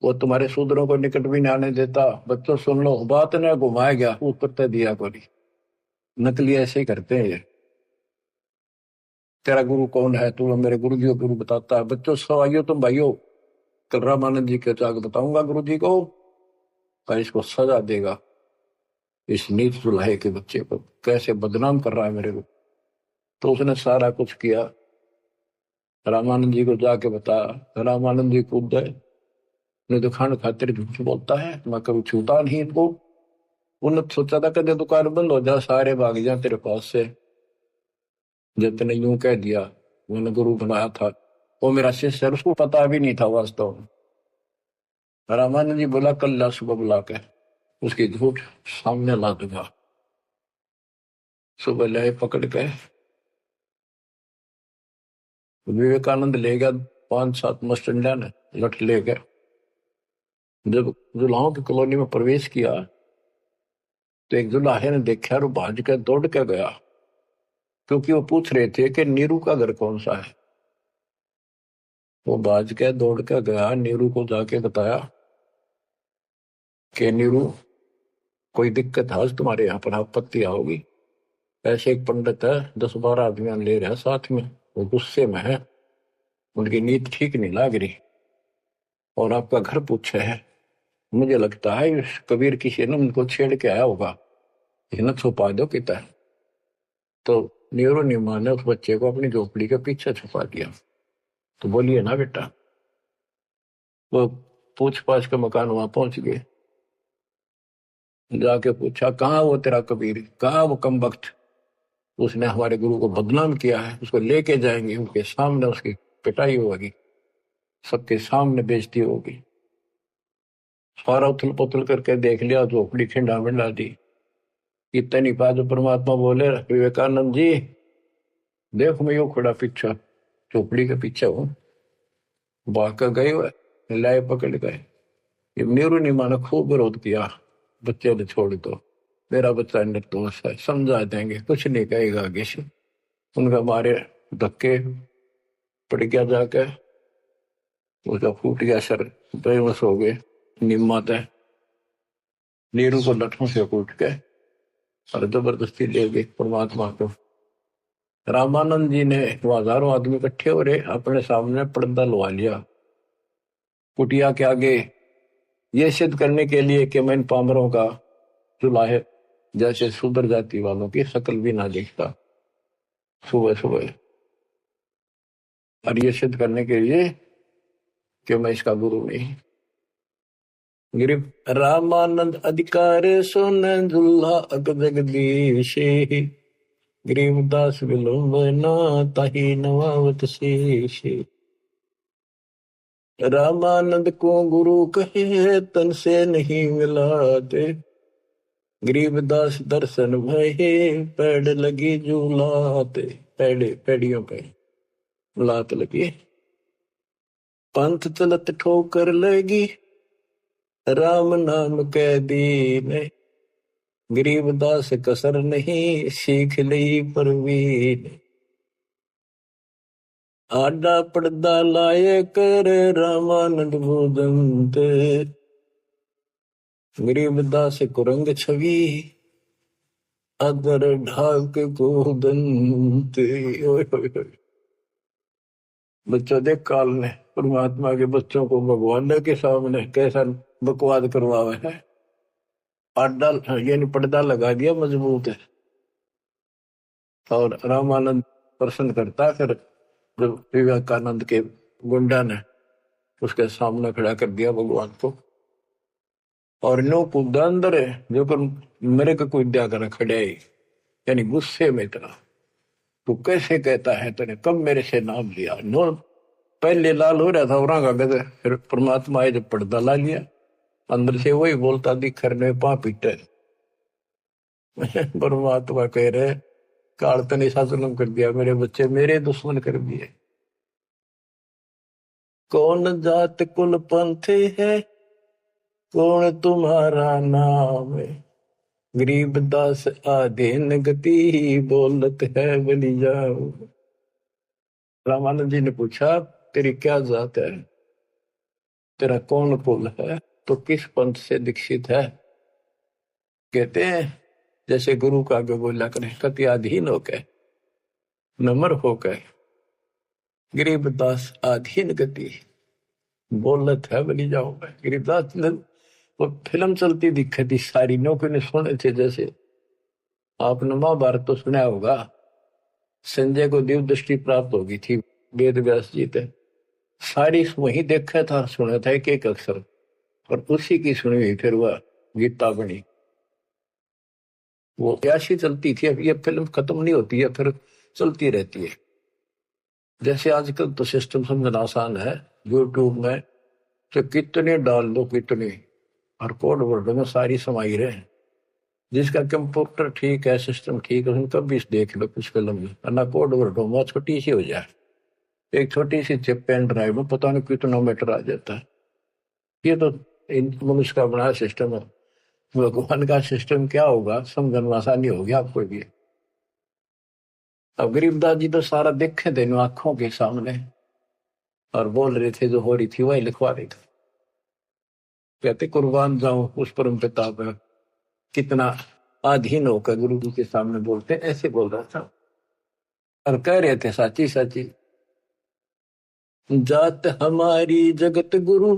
वो तुम्हारे शूद्रों को निकट भी नहीं आने देता। बच्चों सुन लो, बात ने घुमाया गया ऊपर तय दिया कोई। नकली ऐसे ही करते हैं ये। तेरा गुरु कौन है? तू मेरे गुरु जी को गुरु बताता है। बच्चों सवाइयो तुम भाइयों, कल रामानंद जी के जाकर बताऊंगा गुरु जी को, पर इसको सजा देगा। इस नीच दुल्हे के बच्चे को कैसे बदनाम कर रहा है मेरे को। तो उसने सारा कुछ किया, रामानंद जी को जाके बताया। रामानंद जी कूद गए, ने दुकान खातिर झूठ बोलता है, मैं कभी छूता नहीं इनको। उन्होंने सोचा था कदे दुकान बंद हो जा, सारे भाग जा तेरे पास से। जितने यूं कह दिया, मैंने गुरु बनाया था, वो मेरा शिष्य है, उसको पता भी नहीं था वास्तव में। रामानंद जी बोला कल ला सुबह बुला के उसकी झूठ सामने ला दूंगा। सुबह ले पकड़ के विवेकानंद ले गया, 5-7 मस्टंडा ने लठ ले गए। जब जुलाहों की कॉलोनी में प्रवेश किया तो एक जुलाहे ने देखा और भाज के दौड़ के गया, क्योंकि वो पूछ रहे थे कि नीरू का घर कौन सा है। वो भाज के दौड़ के गया, नीरू को जाके बताया कि नीरू कोई दिक्कत है तुम्हारे यहाँ पर, आपत्ति आओगी? ऐसे एक पंडित है, 10-12 आदमी ले रहा है साथ में, वो गुस्से में है, उनकी नीत ठीक नहीं लग रही और आपका घर पूछे है। मुझे लगता है इस कबीर किसी ने उनको छेड़ के आया होगा, इन्हें छुपा दो पिता। तो नीरू निमा ने उस बच्चे को अपनी झोपड़ी के पीछे छुपा दिया। तो बोलिए ना बेटा। वो पूछ पाछ के मकान वहां पहुंच गए, जाके पूछा कहाँ वो तेरा कबीर, कहाँ वो कम वक्त, उसने हमारे गुरु को बदनाम किया है, उसको लेके जाएंगे, उनके सामने उसकी पिटाई होगी, सबके सामने बेइज्जती होगी। सारा उथल पुथल करके देख लिया, झोपड़ी खिंडा मिंडा दी। इतनी बात परमात्मा बोले, विवेकानंद जी देखो मैं यू खड़ा पीछे, झोपड़ी के पीछे हूँ। भाग कर गए हुए, लाए पकड़ गए। ये नीरू ने माना खूब विरोध किया, बच्चे ने छोड़ दो, मेरा बच्चा निर्दोष है, समझा देंगे, कुछ नहीं कहेगा आगे से। उनका मारे धक्के पड़ गया, जाके उसका फूट गया सर, बेहोश हो गए। निम्मत है नीरू को लठों से कूट के और जबरदस्ती ले गए परमात्मा को। रामानंद जी ने, वो हजारों आदमी इकट्ठे हो रहे, अपने सामने पर्दा लगा लिया कुटिया के आगे, ये सिद्ध करने के लिए कि मैं इन पामरों का जुलाहे जैसे शूद्र जाति वालों की शकल भी ना देखता। सुबह सुबह और ये सिद्ध करने के लिए कि मैं इसका गुरु नहीं। गिरिप रामानंद अधिकार सुन दुल्हा अग जगदीश, गरीबदास विलोबना ताही नवावत शेष। रामानंद को गुरु कहे तन से नहीं मिलाते, गरीबदास दर्शन भये पैड़ लगी झूलाते। पैड़ियों पे लात लगी। पंथ चलत ठोकर लगी, राम नाम कै दीन। गरीबदास कसर नहीं, सीख ली परवीन। आडा पड़दा लाए कर, रामानंद भूदंत। गरीबदास कुरंग छवि, अदर ढाक को दंत। बच्चों देख काल ने परमात्मा के बच्चों को भगवान के सामने कैसा बकवाद करवावे है। आडा यानी पर्दा लगा दिया मजबूत है। और रामानंद प्रश्न करता, फिर जब विवेकानंद के गुंडा ने उसके सामने खड़ा कर दिया भगवान को, और नो कूदा अंदर है जो कर मेरे को कोई दिया कर खड़े, यानी गुस्से में इतना, तू कैसे कहता है, तूने कब मेरे से नाम लिया। नो पहले लाल हो रहा था और गद, फिर परमात्मा आए जब पर्दा ला लिया, अंदर से वही बोलता दिख रहे पा पीटे। परमात्मा कह रहे काल तने शासन कर दिया, मेरे बच्चे मेरे दुश्मन कर दिए। कौन जात कुल पंथ है, कौन तुम्हारा नाम है। गरीबदास आधीन गति, बोलत है बलि जाओ। रामानंद जी ने पूछा तेरी क्या जात है, तेरा कौन कुल है, तो किस पंथ से दीक्षित है। कहते हैं जैसे गुरु का आगे बोला करें, कति अधीन होकर नम्र होकर, गरीबदास आधीन गति, बोलत है बलि जाओ। गरीबदास ने वो फिल्म चलती दिखी थी सारी, नौकरी ने सुने थे। जैसे आपने महाभारत तो सुना होगा, संजय को दिव्य दृष्टि प्राप्त होगी थी वेद व्यास जी थे, सारी वही देखा था सुना था एक एक अक्षर, और उसी की सुनी हुई फिर वह गीता बनी। वो ऐसी चलती थी, अब ये फिल्म खत्म नहीं होती है, फिर चलती रहती है। जैसे आजकल तो सिस्टम समझना आसान है, यूट्यूब में तो कितने डाल दो कितने, और कोड वर्ड में सारी समाई रहे। जिसका कंप्यूटर ठीक है, सिस्टम ठीक है, उनका भी देख लो कुछ फिल्म में, ना कोड वर्ड हो छोटी सी हो जाए, एक छोटी सी चिप पेन ड्राइव में पता नहीं कितना मीटर आ जाता है। ये तो मनुष्य का बना सिस्टम है, भगवान का सिस्टम क्या होगा समझना आसानी होगी आपको भी। अब गरीबदास जी तो सारा देखे थे आंखों के सामने, और बोल रहे थे जो हो रही थी वही लिखवा रहे थे। कहते कुर्बान जाऊं उस परम पिता पर, कितना अधीन होकर गुरु जी के सामने बोलते, ऐसे बोल रहा था। और कह रहे थे साची साची जात हमारी जगत गुरु,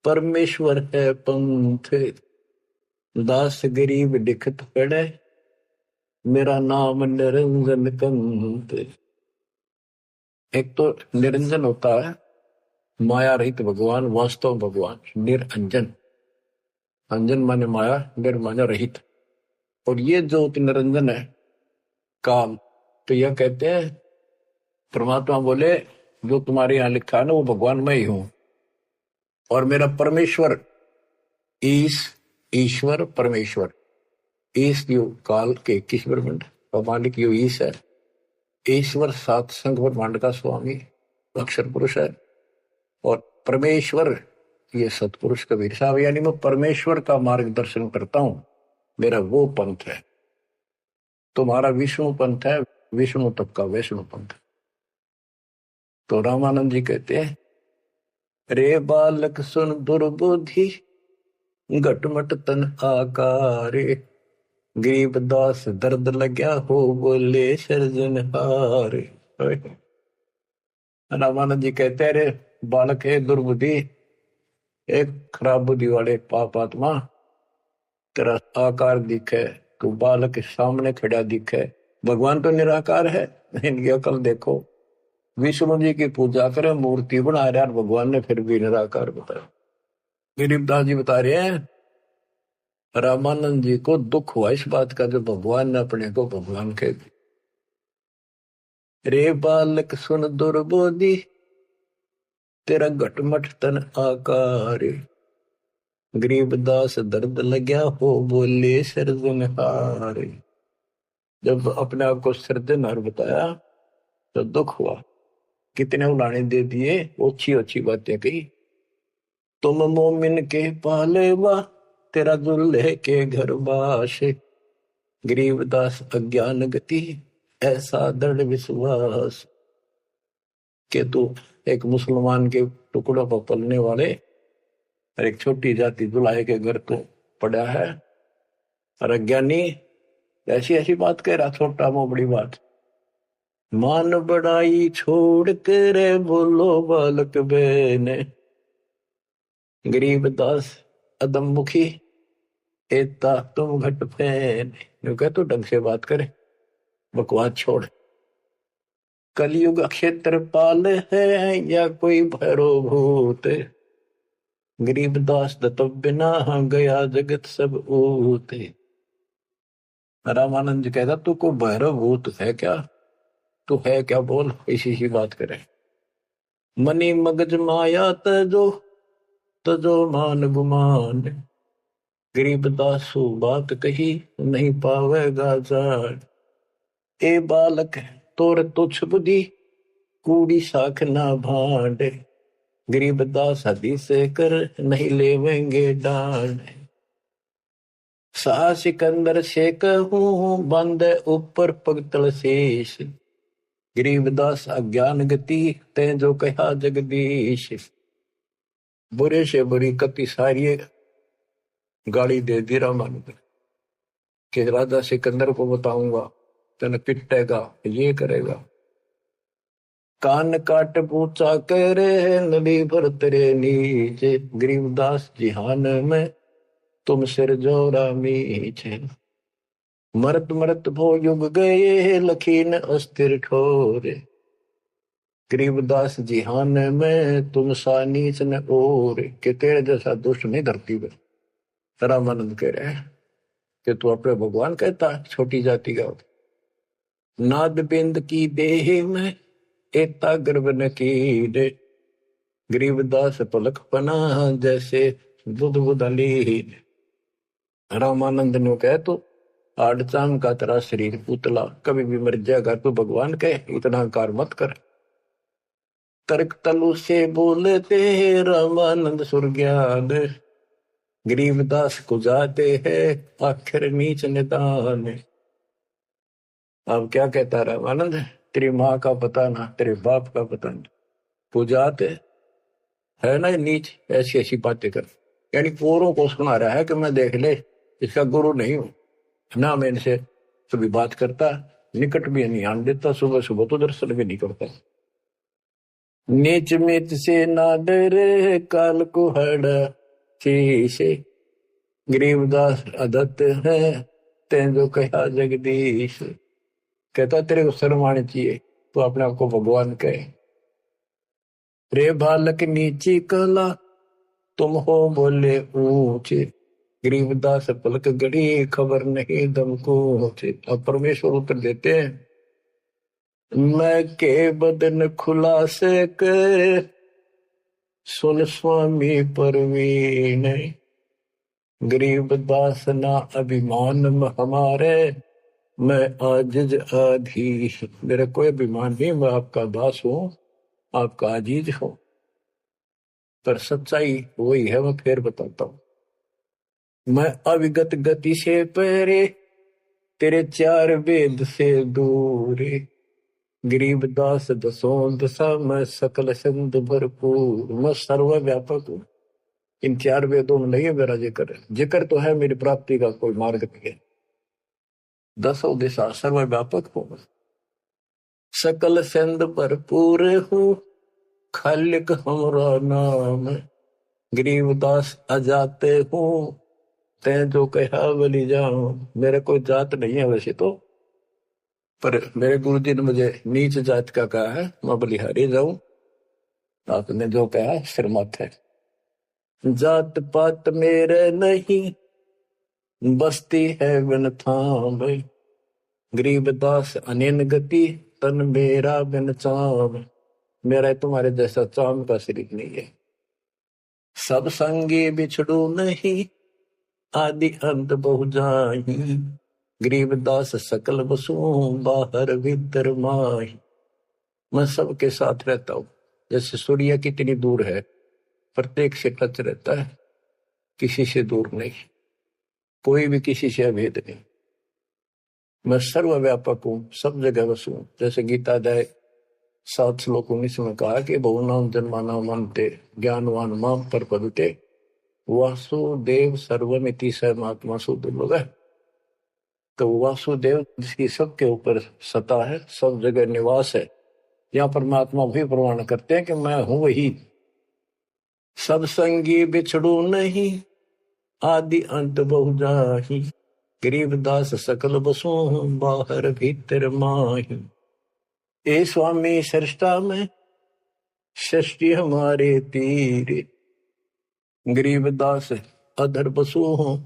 परमेश्वर है पंथ। दास गरीब दिखत पड़े, मेरा नाम निरंजन कंत। एक तो निरंजन होता है माया रहित भगवान, वास्तव भगवान निरंजन, अंजन माने माया, निर माने रहित। और ये जो निरंजन है काल, तो यह कहते हैं परमात्मा बोले जो तुम्हारे यहां लिखा है ना वो भगवान मैं ही हूं, और मेरा परमेश्वर ईश्वर परमेश्वर, ईश यो काल के 21 ब्रह्मांड और मालिक यो ईश है। ईश्वर सात संघ ब्रह्मांड का स्वामी अक्षर पुरुष है, और परमेश्वर ये सतपुरुष कबीर साहब, यानी मैं परमेश्वर का मार्गदर्शन करता हूं, मेरा वो पंथ है। तुम्हारा विष्णु पंथ है, विष्णु तक का वैष्णु पंथ। तो रामानंद जी कहते हैं रे बालक सुन दुर्बुद्धि, घटमट तन आकारे। गरीबदास दर्द लग्या हो बोले सृजनहार। रामानंद जी कहते हैं रे बालक है दुर्बुद्धि, एक खराब बुद्धि वाले पाप आत्मा, तेरा आकार दिखे, तू बालक के सामने खड़ा दिखे। भगवान तो निराकार है, इनकी अकल देखो। विष्णु जी की पूजा करे, मूर्ति बना रहे, भगवान ने फिर भी निराकार बताया। गरीबदास जी बता रहे हैं रामानंद जी को दुख हुआ इस बात का, जो भगवान ने अपने को भगवान कह दिया। रे बालक सुन दुर्बोधि, तेरा घटमट तन आकार। गरीबदास दर्द लग्या हो बोले सृजनहार। जब अपने आप को सृजनहार बताया तो दुख हुआ, कितने उलाने दे दिए, अच्छी अच्छी बातें कही। तुम मोमिन के पालेवा, तेरा दुल्हे के घर बाश, गरीबदास अज्ञान गति, ऐसा दृढ़ विश्वास। के तू एक मुसलमान के टुकड़ों पर पलने वाले और एक छोटी जाति दुल्हे के घर तो पड़ा है, और अज्ञानी ऐसी ऐसी बात कह रहा, छोटा मो बड़ी बात। मान बड़ाई छोड़ कर बोलो बालक बेने, गरीबदास अदम मुखी, एता तुम घट पैन। कह तो ढंग से बात करे, बकवास छोड़। कलयुग क्षेत्रपाल है या कोई भैरो भूत, गरीबदास दत्त बिना गया जगत सब ऊत। रामानंद जी कहता तू को भैरव भूत है क्या, तू है क्या बोल, इसी सी बात करे। मनी मगज माया तजो मान गुमान, गरीबदासु बात कही नहीं पावेगा जान। ए बालक तोर तुच्छ बुद्धि, कूड़ी साख ना भांड, गरीबदास हदी से कर नहीं लेवेंगे डांड। सा सिकंदर से कहूं बंद ऊपर पगतल शेष, गरीबदास अज्ञान गति ते जो कहा जगदीश। बुरे से बुरी कति सारी गाली दे दी रामानंद कि राजा सिकंदर को बताऊंगा, तेने पिटेगा, ये करेगा। कान काट पूछा करे नदी भर तेरे नीचे, गरीबदास जिहान में तुम सिर जोरा मीचे। मरत मरत भो युग गए लखीन अस्थिर ठोरे, गरीबदास जिहान में तुम सा नीच न और। के तेरे जैसा दुष्ट नहीं धरती में। रामानंद कह रहे हैं कि तू अपने भगवान कहता छोटी जाति का। नाद बिंद की देह में एता गर्भ न कीरे, गरीबदास पलक पना जैसे बुध बुदलीन। रामानंद ने कहे तो आड़चाम का तेरा शरीर पुतला, कभी भी मर जाएगा, तू भगवान कहे, इतना कार मत कर। तर्क तलु से बोलते रामानंद सुरज्ञान, गरीबदास को जाते हैं आखिर नीच निदान। अब क्या कहता रामानंद, तेरी माँ का पता ना, तेरे बाप का पता ना, पूजाते है ना नीच, ऐसी ऐसी बातें कर। यानी औरों को सुना रहा है कि मैं देख ले इसका गुरु नहीं हूं ना, मैं इनसे कभी बात करता, निकट भी नहीं आने देता, सुबह सुबह तो दर्शन भी नहीं करता। नीच मित से ना डरे काल को हड़ा शीशे, गरीबदास अदत्त है तें जो कहा जगदीश। कहता तेरे को शर्म आनी चाहिए, तो अपने आप को भगवान कहे। रे बालक नीची कला तुम हो बोले ऊंचे, गरीबदास पलक गड़ी खबर नहीं दम को। अब परमेश्वर उत्तर देते हैं, मैं के बदन खुलासे कर सुन स्वामी परवीन, गरीबदास ना अभिमान हमारे, मैं आजिज आधीश। मेरा कोई अभिमान नहीं, मैं आपका दास हूं, आपका आजीज हूं। पर सच्चाई वही है, मैं फिर बताता हूं। मैं अविगत गति से पहरे, तेरे चार वेद से दूर, गरीबदास दसों दशा मैं सकल संत भरपूर। मैं सर्वव्यापक हूं, इन चार वेदों में नहीं है मेरा जिक्र, जिक्र तो है मेरी प्राप्ति का कोई मार्ग नहीं है। दसों दिशा सर्वव्यापक हूं, सकल संत भरपूर हूं, खालिक हमरा नाम, गरीबदास अजाते हूं तै जो कहा बलि जाऊं। मेरे कोई जात नहीं है वैसे तो, पर मेरे गुरु जी ने मुझे नीच जात का कहा है, मैं बलिहारी जाऊं, आपने जो कहा सिर माथे। जात पात मेरे नहीं बस्ती है बिन थाम, गरीबदास अनिन गति तन मेरा बिन चाम। मेरा तुम्हारे जैसा चाम का शरीर नहीं है। सब संगी बिछड़ू नहीं, आदि अंत बहु जाही, गरीबदास सकल बसु बाहर भीतर माही। मैं सबके साथ रहता हूँ। जैसे सूर्य कितनी दूर है, प्रत्येक से टच रहता है, किसी से दूर नहीं, कोई भी किसी से अभेद नहीं। मैं सर्वव्यापक हूँ, सब जगह वसु हूँ। जैसे गीता अध्याय 7 श्लोक 19 में कहा कि बहुनाम जन्मानाम अन्ते ज्ञानवान माम प्रपद्यते वासुदेव सर्वमिति सर्वमात्मा सुदुर्लभ है। तो वासुदेव जिसकी सबके ऊपर सत्ता है, सब जगह निवास है, यहाँ परमात्मा भी प्रमाण करते हैं कि मैं हूं वही। सब संगी बिछड़ू नहीं, आदि अंत बहु जाही, गरीबदास सकल बसु बाहर भीतर माही। ए स्वामी सृष्टा में सृष्टि हमारे तीर, गरीबदास अधर बसु हूं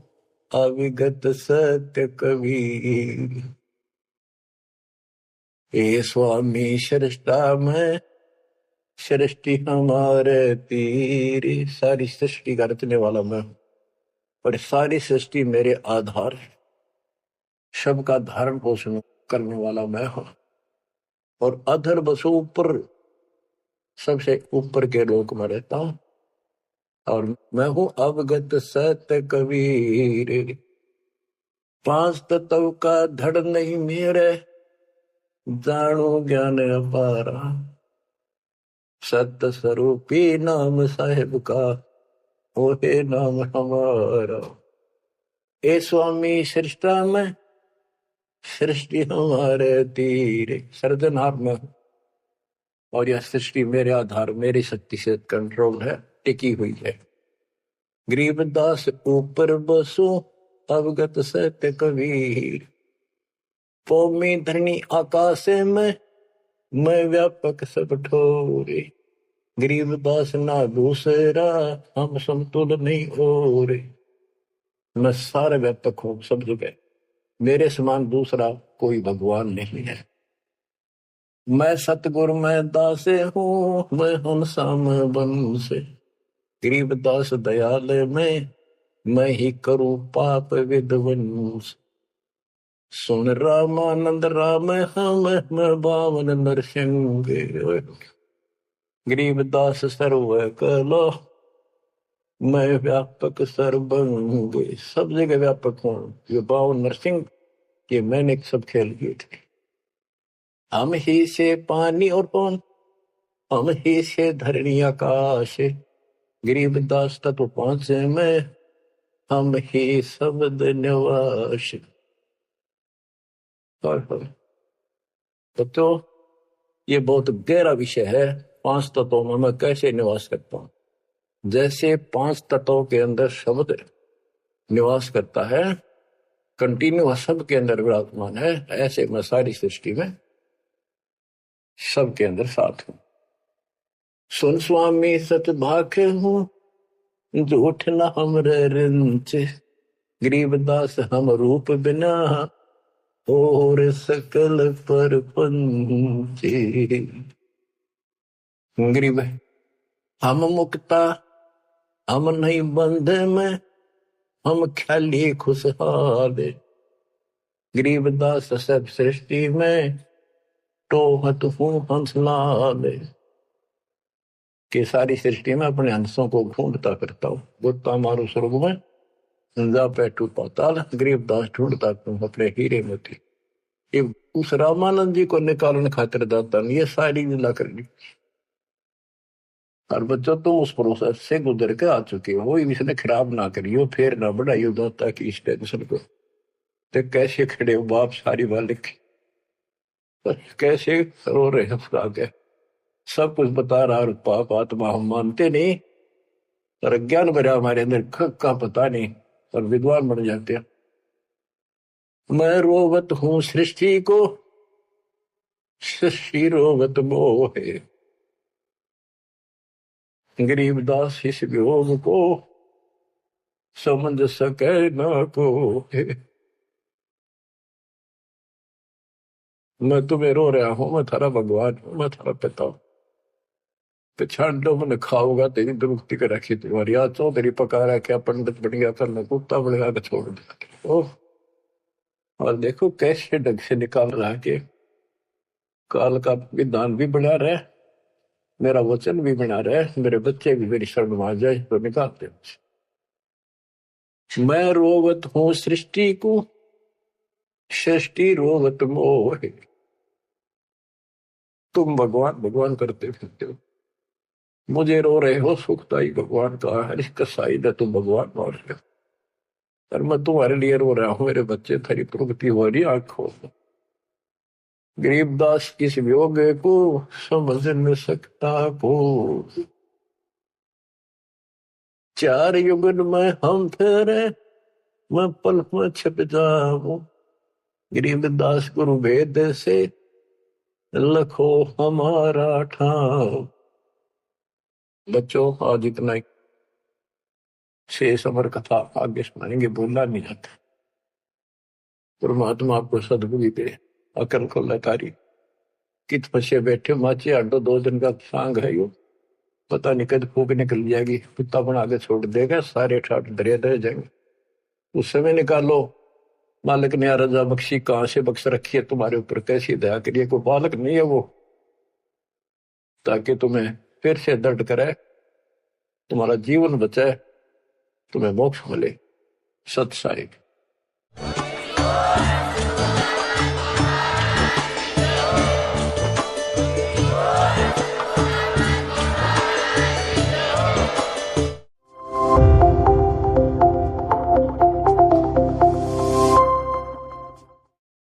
अविगत सत्य कबीर। ए स्वामी सृष्टा में सृष्टि हमारे तीर, सारी सृष्टि का रचने वाला मैं हूं, पर सारी सृष्टि मेरे आधार है, सबका धारण पोषण करने वाला मैं हूं। और अधर बसो ऊपर, सबसे ऊपर के लोक में रहता हूं, और मैं हूं अवगत सत्य कबीर। 5 तत्व का धड़ नहीं मेरे, जानो ज्ञान अपारा, सत्य स्वरूपी नाम साहेब का, ओहे नाम हमारा। ए स्वामी सृष्टा में सृष्टि हमारे तीर, सर्जनहार में, और यह सृष्टि मेरे आधार, मेरी शक्ति से कंट्रोल है, टिकी हुई है। गरीबदास ऊपर बसो अवगत सत्य कबीर, पौमी धरणी आकाश में मैं व्यापक सब ठोरे। गरीबदास ना दूसरा हम समतुल नहीं और, मैं सारे व्यापक हूं सब जगह, मेरे समान दूसरा कोई भगवान नहीं है। मैं सतगुरु मैं दासे हूँ, मैं हंसाम बन से, गरीबदास दयाल मैं ही करूँ पाप विध्वंस। सुन रामानंद राम हम मैं बावन नरसिंह, गरीबदास सर्व कलो मैं व्यापक सर्वंग। सब जगह व्यापक हूँ। ये बावन नरसिंह ये मैंने सब खेल किए थे। हम ही से पानी और पवन, हम ही से धरणी आकाश, गरीबदास तत्व 5 में हम ही शब्द निवास। तो ये बहुत गहरा विषय है। 5 तत्वों में मैं कैसे निवास करता हूँ। जैसे 5 तत्वों के अंदर शब्द निवास करता है, कंटिन्यू सबके अंदर विराजमान है, ऐसे मैं सारी सृष्टि में सबके अंदर साथ हूं। सुन स्वामी सच भाखे हूँ, झूठ न हमरे रिंच, गरीबदास हम रूप बिना और सकल पर पंचे। गरीब हम मुक्ता हम नहीं बंधे में, हम ख्याली खुशहाल, गरीबदास सब सृष्टि में टोहत हूँ हंसलाल। के सारी सृष्टि में अपने हंसों को ढूंढता करता हूँ। गोता मारू स्वर्ग में जा बैठू पाताल, गरीबदास ढूंढता हूँ अपने हीरे मोती। ये उस रामानंद जी को निकालने खातिर दाता नहीं, ये सारी लीला करनी। और बच्चों तुम उस प्रोसेस से गुजर के आ चुके हो, इसने खराब ना करियो, फिर ना बढ़ाइयो दाता की इस टेंशन को। तो कैसे खड़े हो बाप सारी बालिक, कैसे रो रहे हो आगे, सब कुछ बता रहा, और पाप आत्मा हम मानते नहीं, और अज्ञान भरा हमारे अंदर का पता नहीं, और विद्वान बन जाते हैं। मैं रोवत हूँ सृष्टि को, सृष्टि रोवत मोहे, गरीबदास इस वियोग को समझ सके न को। मैं तुम्हें रो रहा हूं, मैं थारा भगवान हूं, मैं थारा पिता हूं। तो छान लो मैंने खाओगा तेरी दुरुक्ति कर रखी तुम्हारी, आज चौधरी पका रहा क्या पंडित बन गया, करना कुत्ता बनेगा तो छोड़ दिया। ओह, और देखो कैसे ढंग से निकाल रहा के काल का विधान भी बना रहे, मेरा वचन भी बना रहे, मेरे बच्चे भी मेरी शरण में आ जाए तो निकालते हैं। मैं रोवत हूँ सृष्टि को, सृष्टि रोवत मोह। तुम भगवान भगवान करते फिरते हो, मुझे रो रहे हो, सुखदाई भगवान का है, इसका शायद है तुम भगवान रो रहे हो, और मैं तुम्हारे लिए रो रहा हूँ। मेरे बच्चे थारी प्रगति हो रही आंखों में। गरीबदास किस वियोग को समझ न सकता को, चार युगन में हम ठहरे, मैं पल में छिप जाऊं। गरीबदास गुरु भेद से लखो हमारा ठाव। बच्चों आज इतना ही, शेष अमर कथा आगे सुनाएंगे, बोलना नहीं जाता। परमात्मा आपको सदबुद्धि दे, अकल को लतारी। कित फंसे बैठे माचे अड्डो, 2 दिन का सांग है यो, पता नहीं कद फूक निकल जाएगी, कुत्ता बना के छोड़ देगा, सारे ठाट दरिया दे जाएंगे। उस समय निकालो, मालिक ने रजा बख्शी, कहां से बख्श रखी है तुम्हारे ऊपर, कैसी दया करिए, कोई बालक नहीं है वो, ताकि तुम्हें फिर से दर्द करे, तुम्हारा जीवन बचाए, तुम्हें मोक्ष मिले। सत साई।